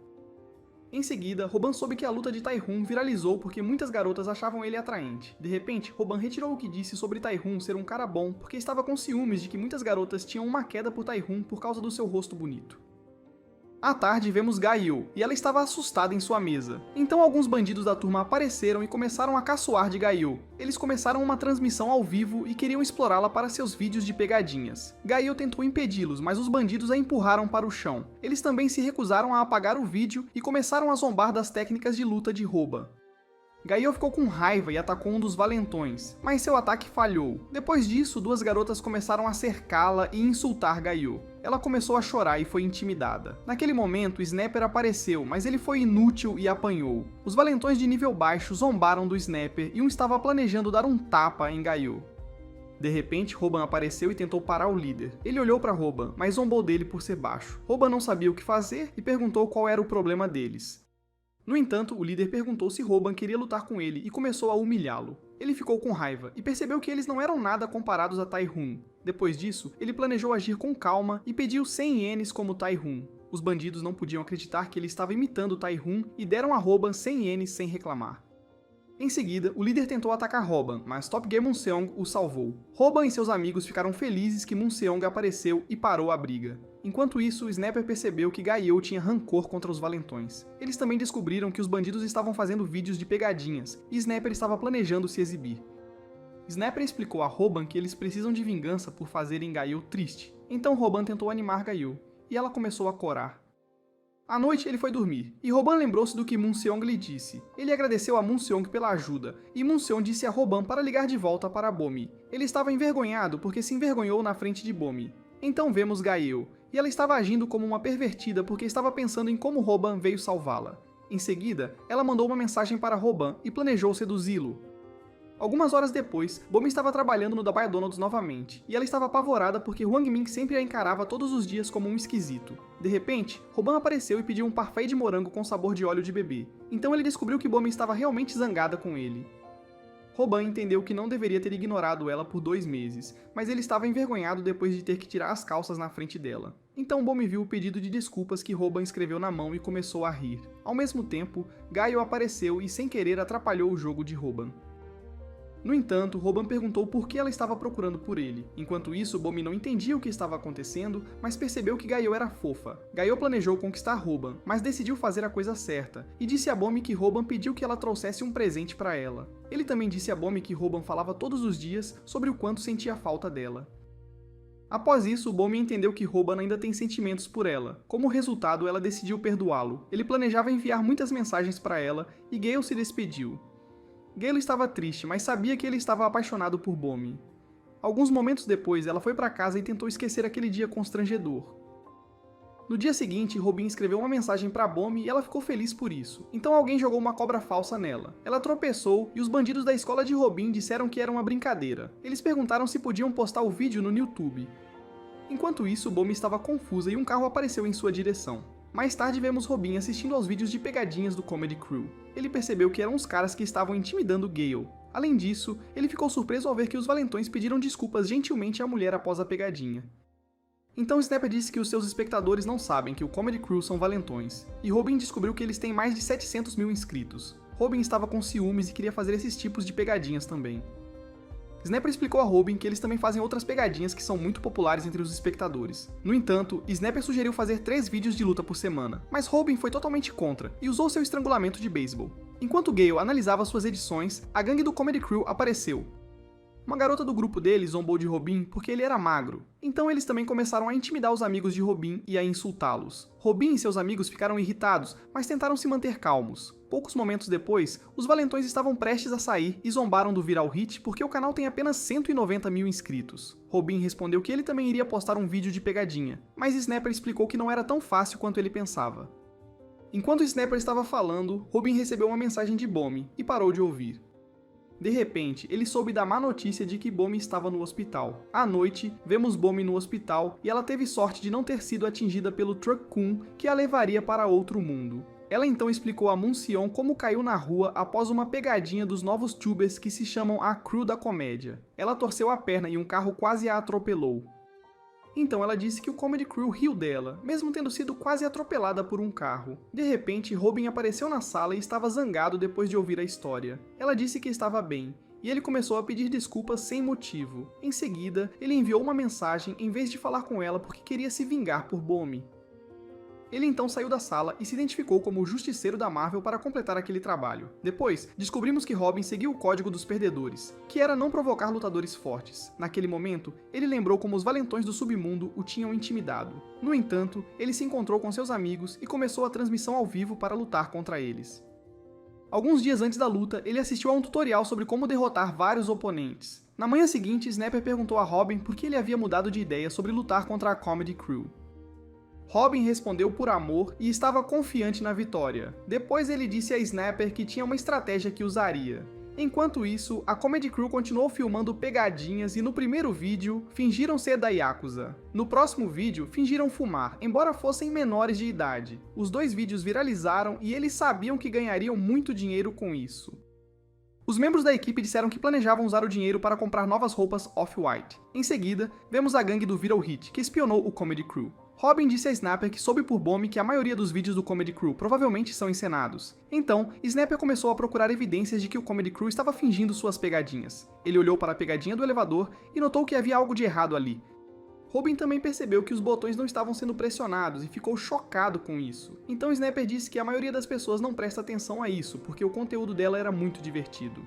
Em seguida, Hoban soube que a luta de Tae-Hun viralizou porque muitas garotas achavam ele atraente. De repente, Hoban retirou o que disse sobre Tae-Hun ser um cara bom porque estava com ciúmes de que muitas garotas tinham uma queda por Tae-Hun por causa do seu rosto bonito. À tarde, vemos Gaio, e ela estava assustada em sua mesa. Então alguns bandidos da turma apareceram e começaram a caçoar de Gaio. Eles começaram uma transmissão ao vivo e queriam explorá-la para seus vídeos de pegadinhas. Gaio tentou impedi-los, mas os bandidos a empurraram para o chão. Eles também se recusaram a apagar o vídeo e começaram a zombar das técnicas de luta de Hoban. Gaio ficou com raiva e atacou um dos valentões, mas seu ataque falhou. Depois disso, duas garotas começaram a cercá-la e insultar Gaio. Ela começou a chorar e foi intimidada. Naquele momento, Snapper apareceu, mas ele foi inútil e apanhou. Os valentões de nível baixo zombaram do Snapper e um estava planejando dar um tapa em Gaio. De repente, Hoban apareceu e tentou parar o líder. Ele olhou para Hoban, mas zombou dele por ser baixo. Hoban não sabia o que fazer e perguntou qual era o problema deles. No entanto, o líder perguntou se Hoban queria lutar com ele e começou a humilhá-lo. Ele ficou com raiva e percebeu que eles não eram nada comparados a Tae-Hun. Depois disso, ele planejou agir com calma e pediu 100 ienes como Tae-Hun. Os bandidos não podiam acreditar que ele estava imitando Tae-Hun e deram a Hoban 100 ienes sem reclamar. Em seguida, o líder tentou atacar Hoban, mas Top Gear Munseong o salvou. Hoban e seus amigos ficaram felizes que Munseong apareceu e parou a briga. Enquanto isso, Snapper percebeu que Gaio tinha rancor contra os valentões. Eles também descobriram que os bandidos estavam fazendo vídeos de pegadinhas, e Snapper estava planejando se exibir. Snapper explicou a Hoban que eles precisam de vingança por fazerem Gaio triste. Então Hoban tentou animar Gaio, e ela começou a corar. À noite, ele foi dormir, e Hoban lembrou-se do que Munseong lhe disse. Ele agradeceu a Munseong pela ajuda, e Munseong disse a Hoban para ligar de volta para Bommy. Ele estava envergonhado porque se envergonhou na frente de Bommy. Então vemos Gaio, e ela estava agindo como uma pervertida porque estava pensando em como Hoban veio salvá-la. Em seguida, ela mandou uma mensagem para Hoban e planejou seduzi-lo. Algumas horas depois, Bommy estava trabalhando no WW Donuts novamente, e ela estava apavorada porque Huang Ming sempre a encarava todos os dias como um esquisito. De repente, Hoban apareceu e pediu um parfait de morango com sabor de óleo de bebê. Então ele descobriu que Bommy estava realmente zangada com ele. Hoban entendeu que não deveria ter ignorado ela por 2 meses, mas ele estava envergonhado depois de ter que tirar as calças na frente dela. Então Bommy viu o pedido de desculpas que Hoban escreveu na mão e começou a rir. Ao mesmo tempo, Gaio apareceu e sem querer atrapalhou o jogo de Hoban. No entanto, Hoban perguntou por que ela estava procurando por ele. Enquanto isso, Bommy não entendia o que estava acontecendo, mas percebeu que Gaio era fofa. Gaio planejou conquistar Hoban, mas decidiu fazer a coisa certa, e disse a Bommy que Hoban pediu que ela trouxesse um presente para ela. Ele também disse a Bommy que Hoban falava todos os dias sobre o quanto sentia falta dela. Após isso, Bommy entendeu que Hoban ainda tem sentimentos por ela. Como resultado, ela decidiu perdoá-lo. Ele planejava enviar muitas mensagens para ela, e Gale se despediu. Gale estava triste, mas sabia que ele estava apaixonado por Bommy. Alguns momentos depois, ela foi para casa e tentou esquecer aquele dia constrangedor. No dia seguinte, Robin escreveu uma mensagem para Bommy e ela ficou feliz por isso. Então alguém jogou uma cobra falsa nela. Ela tropeçou e os bandidos da escola de Robin disseram que era uma brincadeira. Eles perguntaram se podiam postar o vídeo no YouTube. Enquanto isso, Bommy estava confusa e um carro apareceu em sua direção. Mais tarde vemos Robin assistindo aos vídeos de pegadinhas do Comedy Crew. Ele percebeu que eram os caras que estavam intimidando Gale. Além disso, ele ficou surpreso ao ver que os valentões pediram desculpas gentilmente à mulher após a pegadinha. Então Snapper disse que os seus espectadores não sabem que o Comedy Crew são valentões, e Robin descobriu que eles têm mais de 700 mil inscritos. Robin estava com ciúmes e queria fazer esses tipos de pegadinhas também. Snapper explicou a Robin que eles também fazem outras pegadinhas que são muito populares entre os espectadores. No entanto, Snapper sugeriu fazer 3 vídeos de luta por semana, mas Robin foi totalmente contra e usou seu estrangulamento de beisebol. Enquanto Gale analisava suas edições, a gangue do Comedy Crew apareceu. Uma garota do grupo deles zombou de Robin porque ele era magro, então eles também começaram a intimidar os amigos de Robin e a insultá-los. Robin e seus amigos ficaram irritados, mas tentaram se manter calmos. Poucos momentos depois, os valentões estavam prestes a sair e zombaram do Viral Hit porque o canal tem apenas 190 mil inscritos. Robin respondeu que ele também iria postar um vídeo de pegadinha, mas Snapper explicou que não era tão fácil quanto ele pensava. Enquanto Snapper estava falando, Robin recebeu uma mensagem de Bomi e parou de ouvir. De repente, ele soube da má notícia de que Bomi estava no hospital. À noite, vemos Bomi no hospital e ela teve sorte de não ter sido atingida pelo Truck Kun que a levaria para outro mundo. Ela então explicou a Muncion como caiu na rua após uma pegadinha dos novos tubers que se chamam a Crew da Comédia. Ela torceu a perna e um carro quase a atropelou. Então ela disse que o Comedy Crew riu dela, mesmo tendo sido quase atropelada por um carro. De repente, Robin apareceu na sala e estava zangado depois de ouvir a história. Ela disse que estava bem, e ele começou a pedir desculpas sem motivo. Em seguida, ele enviou uma mensagem em vez de falar com ela porque queria se vingar por Bomi. Ele então saiu da sala e se identificou como o justiceiro da Marvel para completar aquele trabalho. Depois, descobrimos que Robin seguiu o código dos perdedores, que era não provocar lutadores fortes. Naquele momento, ele lembrou como os valentões do submundo o tinham intimidado. No entanto, ele se encontrou com seus amigos e começou a transmissão ao vivo para lutar contra eles. Alguns dias antes da luta, ele assistiu a um tutorial sobre como derrotar vários oponentes. Na manhã seguinte, Snapper perguntou a Robin por que ele havia mudado de ideia sobre lutar contra a Comedy Crew. Robin respondeu por amor e estava confiante na vitória. Depois ele disse a Snapper que tinha uma estratégia que usaria. Enquanto isso, a Comedy Crew continuou filmando pegadinhas e no primeiro vídeo, fingiram ser da Yakuza. No próximo vídeo, fingiram fumar, embora fossem menores de idade. Os 2 vídeos viralizaram e eles sabiam que ganhariam muito dinheiro com isso. Os membros da equipe disseram que planejavam usar o dinheiro para comprar novas roupas Off-White. Em seguida, vemos a gangue do Viral Hit, que espionou o Comedy Crew. Robin disse a Snapper que soube por Bomi que a maioria dos vídeos do Comedy Crew provavelmente são encenados. Então, Snapper começou a procurar evidências de que o Comedy Crew estava fingindo suas pegadinhas. Ele olhou para a pegadinha do elevador e notou que havia algo de errado ali. Robin também percebeu que os botões não estavam sendo pressionados e ficou chocado com isso. Então Snapper disse que a maioria das pessoas não presta atenção a isso, porque o conteúdo dela era muito divertido.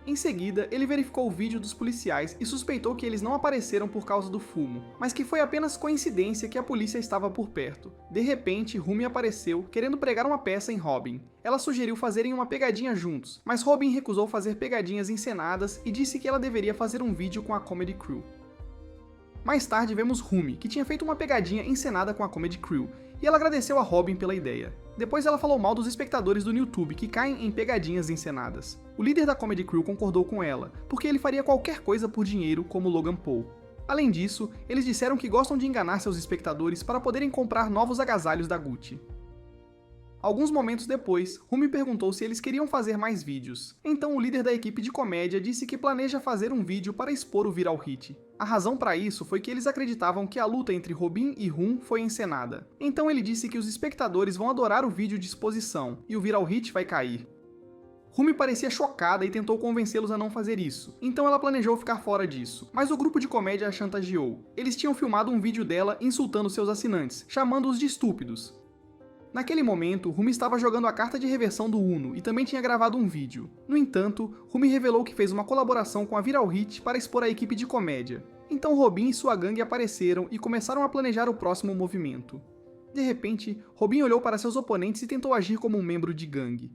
Em seguida, ele verificou o vídeo dos policiais e suspeitou que eles não apareceram por causa do fumo, mas que foi apenas coincidência que a polícia estava por perto. De repente, Rumi apareceu, querendo pregar uma peça em Robin. Ela sugeriu fazerem uma pegadinha juntos, mas Robin recusou fazer pegadinhas encenadas e disse que ela deveria fazer um vídeo com a Comedy Crew. Mais tarde vemos Rumi, que tinha feito uma pegadinha encenada com a Comedy Crew, e ela agradeceu a Robin pela ideia. Depois ela falou mal dos espectadores do YouTube que caem em pegadinhas encenadas. O líder da Comedy Crew concordou com ela, porque ele faria qualquer coisa por dinheiro como Logan Paul. Além disso, eles disseram que gostam de enganar seus espectadores para poderem comprar novos agasalhos da Gucci. Alguns momentos depois, Rumi perguntou se eles queriam fazer mais vídeos. Então o líder da equipe de comédia disse que planeja fazer um vídeo para expor o Viral Hit. A razão para isso foi que eles acreditavam que a luta entre Robin e Rum foi encenada. Então ele disse que os espectadores vão adorar o vídeo de exposição, e o Viral Hit vai cair. Rumi parecia chocada e tentou convencê-los a não fazer isso, então ela planejou ficar fora disso, mas o grupo de comédia a chantageou. Eles tinham filmado um vídeo dela insultando seus assinantes, chamando-os de estúpidos. Naquele momento, Rumi estava jogando a carta de reversão do Uno e também tinha gravado um vídeo. No entanto, Rumi revelou que fez uma colaboração com a Viral Hit para expor a equipe de comédia. Então Robin e sua gangue apareceram e começaram a planejar o próximo movimento. De repente, Robin olhou para seus oponentes e tentou agir como um membro de gangue.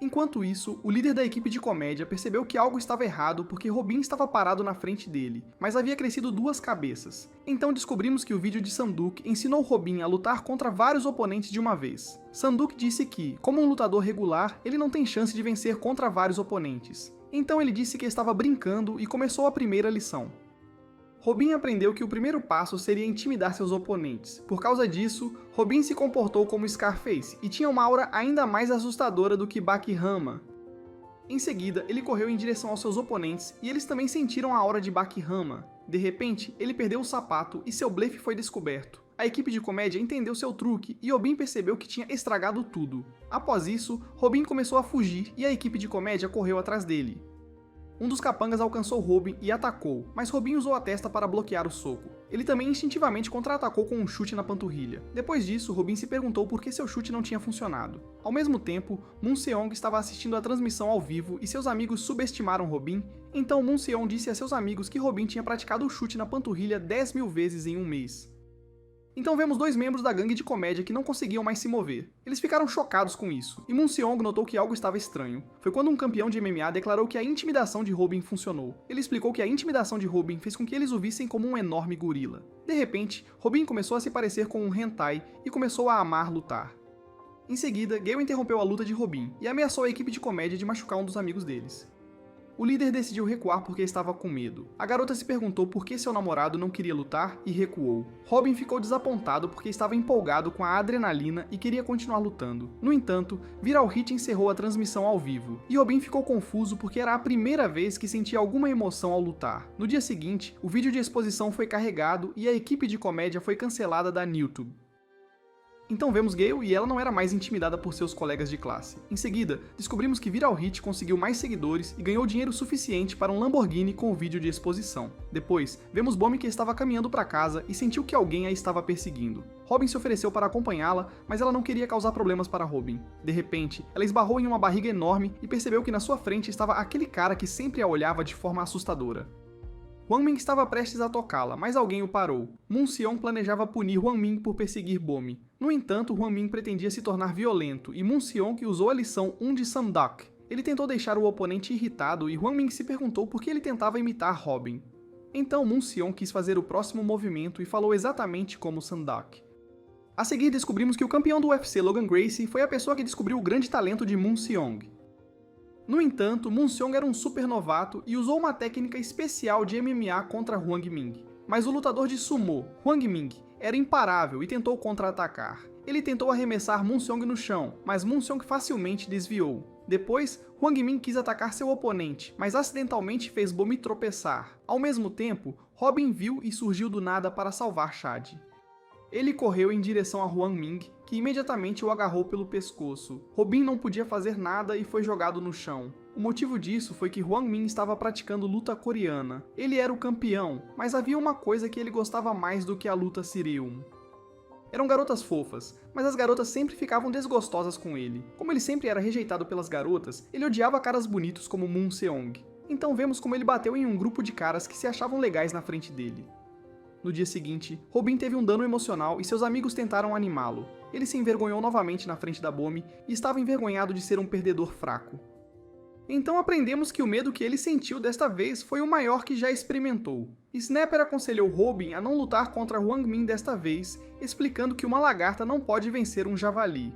Enquanto isso, o líder da equipe de comédia percebeu que algo estava errado porque Robin estava parado na frente dele, mas havia crescido 2 cabeças. Então descobrimos que o vídeo de Sanduk ensinou Robin a lutar contra vários oponentes de uma vez. Sanduk disse que, como um lutador regular, ele não tem chance de vencer contra vários oponentes. Então ele disse que estava brincando e começou a primeira lição. Robin aprendeu que o primeiro passo seria intimidar seus oponentes. Por causa disso, Robin se comportou como Scarface e tinha uma aura ainda mais assustadora do que Baki Hama. Em seguida, ele correu em direção aos seus oponentes e eles também sentiram a aura de Baki Hama. De repente, ele perdeu o sapato e seu blefe foi descoberto. A equipe de comédia entendeu seu truque e Robin percebeu que tinha estragado tudo. Após isso, Robin começou a fugir e a equipe de comédia correu atrás dele. Um dos capangas alcançou Robin e atacou, mas Robin usou a testa para bloquear o soco. Ele também instintivamente contra-atacou com um chute na panturrilha. Depois disso, Robin se perguntou por que seu chute não tinha funcionado. Ao mesmo tempo, Moon Seong estava assistindo a transmissão ao vivo e seus amigos subestimaram Robin, então Moon Seong disse a seus amigos que Robin tinha praticado o chute na panturrilha 10.000 vezes em um mês. Então vemos dois membros da gangue de comédia que não conseguiam mais se mover. Eles ficaram chocados com isso, e Moon Seong notou que algo estava estranho. Foi quando um campeão de MMA declarou que a intimidação de Robin funcionou. Ele explicou que a intimidação de Robin fez com que eles o vissem como um enorme gorila. De repente, Robin começou a se parecer com um hentai e começou a amar lutar. Em seguida, Gale interrompeu a luta de Robin e ameaçou a equipe de comédia de machucar um dos amigos deles. O líder decidiu recuar porque estava com medo. A garota se perguntou por que seu namorado não queria lutar e recuou. Robin ficou desapontado porque estava empolgado com a adrenalina e queria continuar lutando. No entanto, Viral Hit encerrou a transmissão ao vivo, e Robin ficou confuso porque era a primeira vez que sentia alguma emoção ao lutar. No dia seguinte, o vídeo de exposição foi carregado e a equipe de comédia foi cancelada da YouTube. Então vemos Gale e ela não era mais intimidada por seus colegas de classe. Em seguida, descobrimos que Viral Hit conseguiu mais seguidores e ganhou dinheiro suficiente para um Lamborghini com o vídeo de exposição. Depois, vemos Bommi que estava caminhando para casa e sentiu que alguém a estava perseguindo. Robin se ofereceu para acompanhá-la, mas ela não queria causar problemas para Robin. De repente, ela esbarrou em uma barriga enorme e percebeu que na sua frente estava aquele cara que sempre a olhava de forma assustadora. Hwang Min estava prestes a tocá-la, mas alguém o parou. Moon Seong planejava punir Hwang Min por perseguir Bommi. No entanto, Hwang Min pretendia se tornar violento e Moon Seong usou a lição 1 de Samdak. Ele tentou deixar o oponente irritado e Hwang Min se perguntou por que ele tentava imitar Robin. Então Moon Seong quis fazer o próximo movimento e falou exatamente como Samdak. A seguir descobrimos que o campeão do UFC, Logan Gracie, foi a pessoa que descobriu o grande talento de Moon Seong. No entanto, Moon Seong era um super novato e usou uma técnica especial de MMA contra Hwang Min. Mas o lutador de sumô, Hwang Min, era imparável e tentou contra-atacar. Ele tentou arremessar Moon Seong no chão, mas Moon Seong facilmente desviou. Depois, Hwang Min quis atacar seu oponente, mas acidentalmente fez Bommi tropeçar. Ao mesmo tempo, Robin viu e surgiu do nada para salvar Chad. Ele correu em direção a Hwang Min, que imediatamente o agarrou pelo pescoço. Robin não podia fazer nada e foi jogado no chão. O motivo disso foi que Hwang Min estava praticando luta coreana. Ele era o campeão, mas havia uma coisa que ele gostava mais do que a luta Sireum. Eram garotas fofas, mas as garotas sempre ficavam desgostosas com ele. Como ele sempre era rejeitado pelas garotas, ele odiava caras bonitos como Moon Seong. Então vemos como ele bateu em um grupo de caras que se achavam legais na frente dele. No dia seguinte, Robin teve um dano emocional e seus amigos tentaram animá-lo. Ele se envergonhou novamente na frente da Bommi e estava envergonhado de ser um perdedor fraco. Então aprendemos que o medo que ele sentiu desta vez foi o maior que já experimentou. Snapper aconselhou Robin a não lutar contra Hwang Min desta vez, explicando que uma lagarta não pode vencer um javali.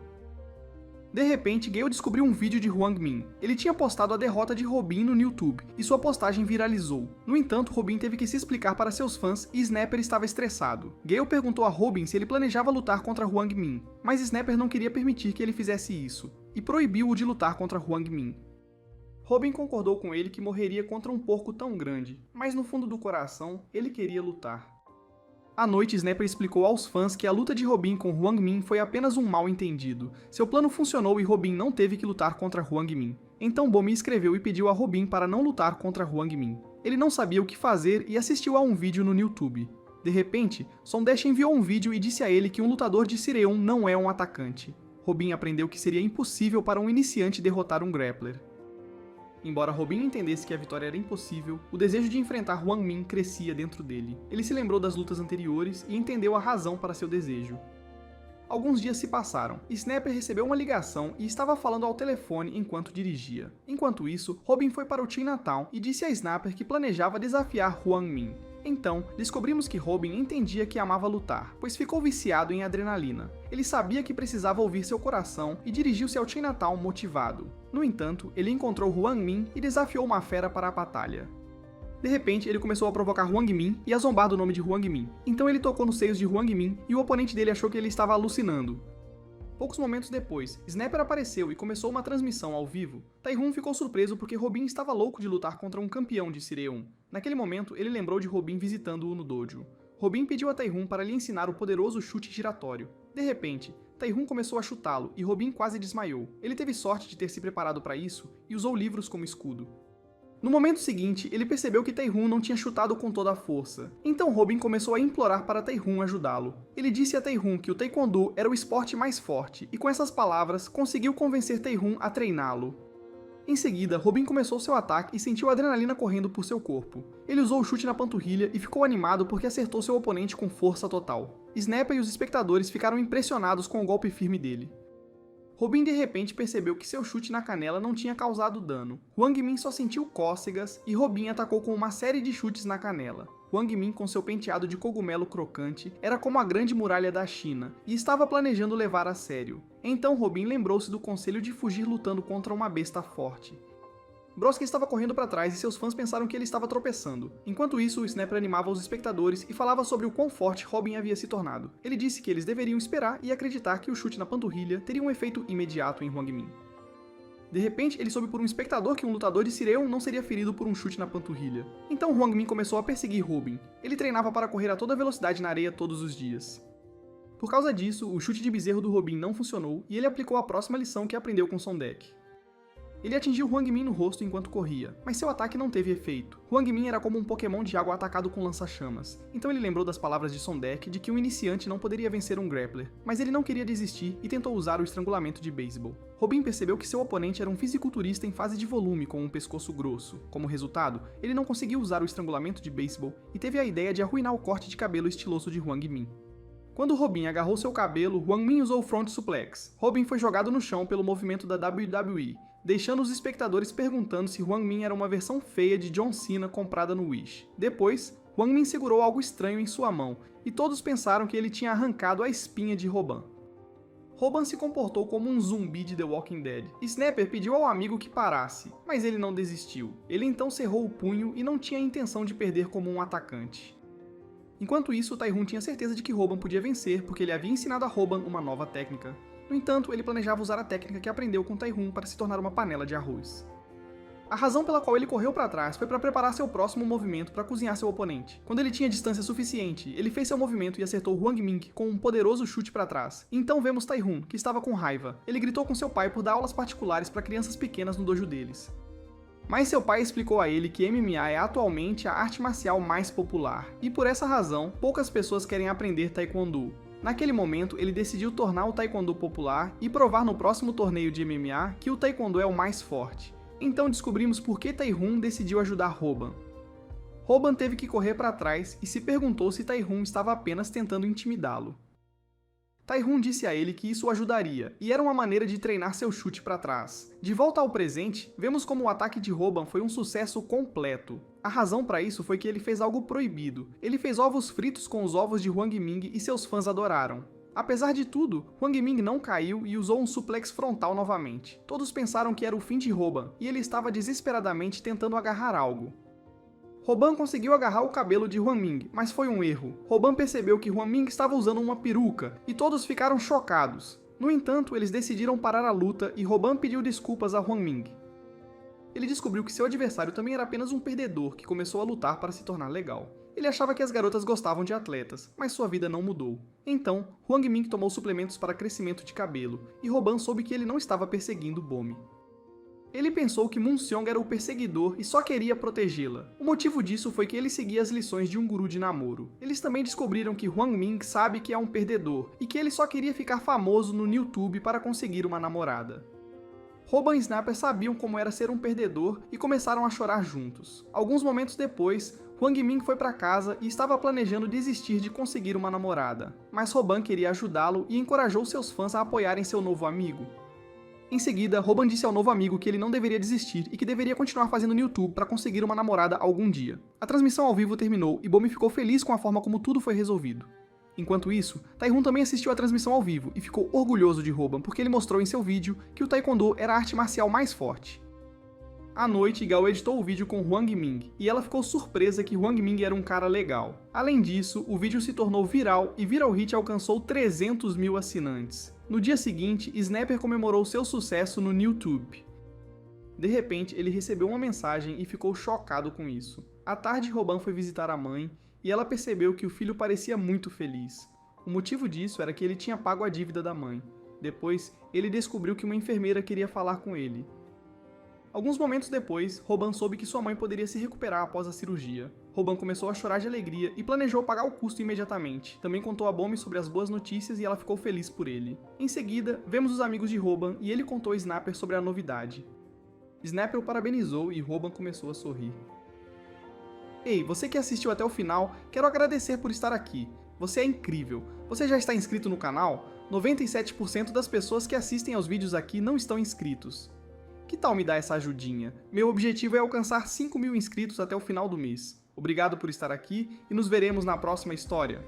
De repente, Gale descobriu um vídeo de Hwang Min. Ele tinha postado a derrota de Robin no YouTube, e sua postagem viralizou. No entanto, Robin teve que se explicar para seus fãs e Snapper estava estressado. Gale perguntou a Robin se ele planejava lutar contra Hwang Min, mas Snapper não queria permitir que ele fizesse isso, e proibiu-o de lutar contra Hwang Min. Robin concordou com ele que morreria contra um porco tão grande, mas no fundo do coração, ele queria lutar. À noite, Snapper explicou aos fãs que a luta de Robin com Hwang Min foi apenas um mal-entendido. Seu plano funcionou e Robin não teve que lutar contra Hwang Min. Então Bommi escreveu e pediu a Robin para não lutar contra Hwang Min. Ele não sabia o que fazer e assistiu a um vídeo no YouTube. De repente, Sondesh enviou um vídeo e disse a ele que um lutador de Sireum não é um atacante. Robin aprendeu que seria impossível para um iniciante derrotar um grappler. Embora Robin entendesse que a vitória era impossível, o desejo de enfrentar Hwang Min crescia dentro dele. Ele se lembrou das lutas anteriores e entendeu a razão para seu desejo. Alguns dias se passaram. Snapper recebeu uma ligação e estava falando ao telefone enquanto dirigia. Enquanto isso, Robin foi para o Chinatown e disse a Snapper que planejava desafiar Hwang Min. Então, descobrimos que Robin entendia que amava lutar, pois ficou viciado em adrenalina. Ele sabia que precisava ouvir seu coração e dirigiu-se ao Chinatown motivado. No entanto, ele encontrou Hwang Min e desafiou uma fera para a batalha. De repente, ele começou a provocar Hwang Min e a zombar do nome de Hwang Min. Então ele tocou nos seios de Hwang Min e o oponente dele achou que ele estava alucinando. Poucos momentos depois, Snapper apareceu e começou uma transmissão ao vivo. Tae-Hun ficou surpreso porque Robin estava louco de lutar contra um campeão de Sireum. Naquele momento, ele lembrou de Robin visitando-o no dojo. Robin pediu a Tae-Hun para lhe ensinar o poderoso chute giratório. De repente, Tae-Hun começou a chutá-lo e Robin quase desmaiou. Ele teve sorte de ter se preparado para isso e usou livros como escudo. No momento seguinte, ele percebeu que Tae-Hun não tinha chutado com toda a força. Então Robin começou a implorar para Tae-Hun ajudá-lo. Ele disse a Tae-Hun que o Taekwondo era o esporte mais forte e com essas palavras conseguiu convencer Tae-Hun a treiná-lo. Em seguida, Robin começou seu ataque e sentiu a adrenalina correndo por seu corpo. Ele usou o chute na panturrilha e ficou animado porque acertou seu oponente com força total. Snapper e os espectadores ficaram impressionados com o golpe firme dele. Robin de repente percebeu que seu chute na canela não tinha causado dano. Hwang Min só sentiu cócegas e Robin atacou com uma série de chutes na canela. Hwang Min, com seu penteado de cogumelo crocante, era como a grande muralha da China e estava planejando levar a sério. Então Robin lembrou-se do conselho de fugir lutando contra uma besta forte. Broski estava correndo para trás e seus fãs pensaram que ele estava tropeçando. Enquanto isso, o Snapper animava os espectadores e falava sobre o quão forte Robin havia se tornado. Ele disse que eles deveriam esperar e acreditar que o chute na panturrilha teria um efeito imediato em Hwang Min. De repente, ele soube por um espectador que um lutador de Sireum não seria ferido por um chute na panturrilha. Então Hwang Min começou a perseguir Robin. Ele treinava para correr a toda velocidade na areia todos os dias. Por causa disso, o chute de bezerro do Robin não funcionou e ele aplicou a próxima lição que aprendeu com Sondek. Ele atingiu Hwang Min no rosto enquanto corria, mas seu ataque não teve efeito. Hwang Min era como um Pokémon de água atacado com lança-chamas, então ele lembrou das palavras de Sondek de que um iniciante não poderia vencer um grappler, mas ele não queria desistir e tentou usar o estrangulamento de beisebol. Robin percebeu que seu oponente era um fisiculturista em fase de volume com um pescoço grosso. Como resultado, ele não conseguiu usar o estrangulamento de beisebol e teve a ideia de arruinar o corte de cabelo estiloso de Hwang Min. Quando Robin agarrou seu cabelo, Hwang Min usou o front suplex. Robin foi jogado no chão pelo movimento da WWE, deixando os espectadores perguntando se Hwang Min era uma versão feia de John Cena comprada no Wish. Depois, Hwang Min segurou algo estranho em sua mão, e todos pensaram que ele tinha arrancado a espinha de Robin. Robin se comportou como um zumbi de The Walking Dead. Snapper pediu ao amigo que parasse, mas ele não desistiu. Ele então cerrou o punho e não tinha a intenção de perder como um atacante. Enquanto isso, Tae-Hun tinha certeza de que Robin podia vencer porque ele havia ensinado a Robin uma nova técnica. No entanto, ele planejava usar a técnica que aprendeu com Tae-Hun para se tornar uma panela de arroz. A razão pela qual ele correu para trás foi para preparar seu próximo movimento para cozinhar seu oponente. Quando ele tinha distância suficiente, ele fez seu movimento e acertou Hwang Min com um poderoso chute para trás. Então vemos Tae-Hun, que estava com raiva. Ele gritou com seu pai por dar aulas particulares para crianças pequenas no dojo deles. Mas seu pai explicou a ele que MMA é atualmente a arte marcial mais popular, e por essa razão, poucas pessoas querem aprender Taekwondo. Naquele momento, ele decidiu tornar o Taekwondo popular e provar no próximo torneio de MMA que o Taekwondo é o mais forte. Então descobrimos por que Tae-Hun decidiu ajudar Robin. Robin teve que correr para trás e se perguntou se Tae-Hun estava apenas tentando intimidá-lo. Tae-Hun disse a ele que isso o ajudaria, e era uma maneira de treinar seu chute para trás. De volta ao presente, vemos como o ataque de Robin foi um sucesso completo. A razão para isso foi que ele fez algo proibido. Ele fez ovos fritos com os ovos de Hwang Min e seus fãs adoraram. Apesar de tudo, Hwang Min não caiu e usou um suplex frontal novamente. Todos pensaram que era o fim de Robin, e ele estava desesperadamente tentando agarrar algo. Robin conseguiu agarrar o cabelo de Hwang Min, mas foi um erro. Robin percebeu que Hwang Min estava usando uma peruca, e todos ficaram chocados. No entanto, eles decidiram parar a luta e Robin pediu desculpas a Hwang Min. Ele descobriu que seu adversário também era apenas um perdedor que começou a lutar para se tornar legal. Ele achava que as garotas gostavam de atletas, mas sua vida não mudou. Então, Hwang Min tomou suplementos para crescimento de cabelo, e Robin soube que ele não estava perseguindo Bomi. Ele pensou que Moon Seong era o perseguidor e só queria protegê-la. O motivo disso foi que ele seguia as lições de um guru de namoro. Eles também descobriram que Hwang Min sabe que é um perdedor e que ele só queria ficar famoso no YouTube para conseguir uma namorada. Robin e Snapper sabiam como era ser um perdedor e começaram a chorar juntos. Alguns momentos depois, Hwang Min foi para casa e estava planejando desistir de conseguir uma namorada, mas Robin queria ajudá-lo e encorajou seus fãs a apoiarem seu novo amigo. Em seguida, Robin disse ao novo amigo que ele não deveria desistir e que deveria continuar fazendo no YouTube para conseguir uma namorada algum dia. A transmissão ao vivo terminou e Bomi ficou feliz com a forma como tudo foi resolvido. Enquanto isso, Tae-Hun também assistiu à transmissão ao vivo e ficou orgulhoso de Robin porque ele mostrou em seu vídeo que o Taekwondo era a arte marcial mais forte. À noite, Gao editou o vídeo com Huang Ming, e ela ficou surpresa que Huang Ming era um cara legal. Além disso, o vídeo se tornou viral e Viral Hit alcançou 300 mil assinantes. No dia seguinte, Snapper comemorou seu sucesso no YouTube. De repente, ele recebeu uma mensagem e ficou chocado com isso. À tarde, Robin foi visitar a mãe e ela percebeu que o filho parecia muito feliz. O motivo disso era que ele tinha pago a dívida da mãe. Depois, ele descobriu que uma enfermeira queria falar com ele. Alguns momentos depois, Robin soube que sua mãe poderia se recuperar após a cirurgia. Robin começou a chorar de alegria e planejou pagar o custo imediatamente. Também contou a Bomi sobre as boas notícias e ela ficou feliz por ele. Em seguida, vemos os amigos de Robin e ele contou a Snapper sobre a novidade. Snapper o parabenizou e Robin começou a sorrir. Ei, você que assistiu até o final, quero agradecer por estar aqui. Você é incrível. Você já está inscrito no canal? 97% das pessoas que assistem aos vídeos aqui não estão inscritos. Que tal me dar essa ajudinha? Meu objetivo é alcançar 5.000 inscritos até o final do mês. Obrigado por estar aqui e nos veremos na próxima história.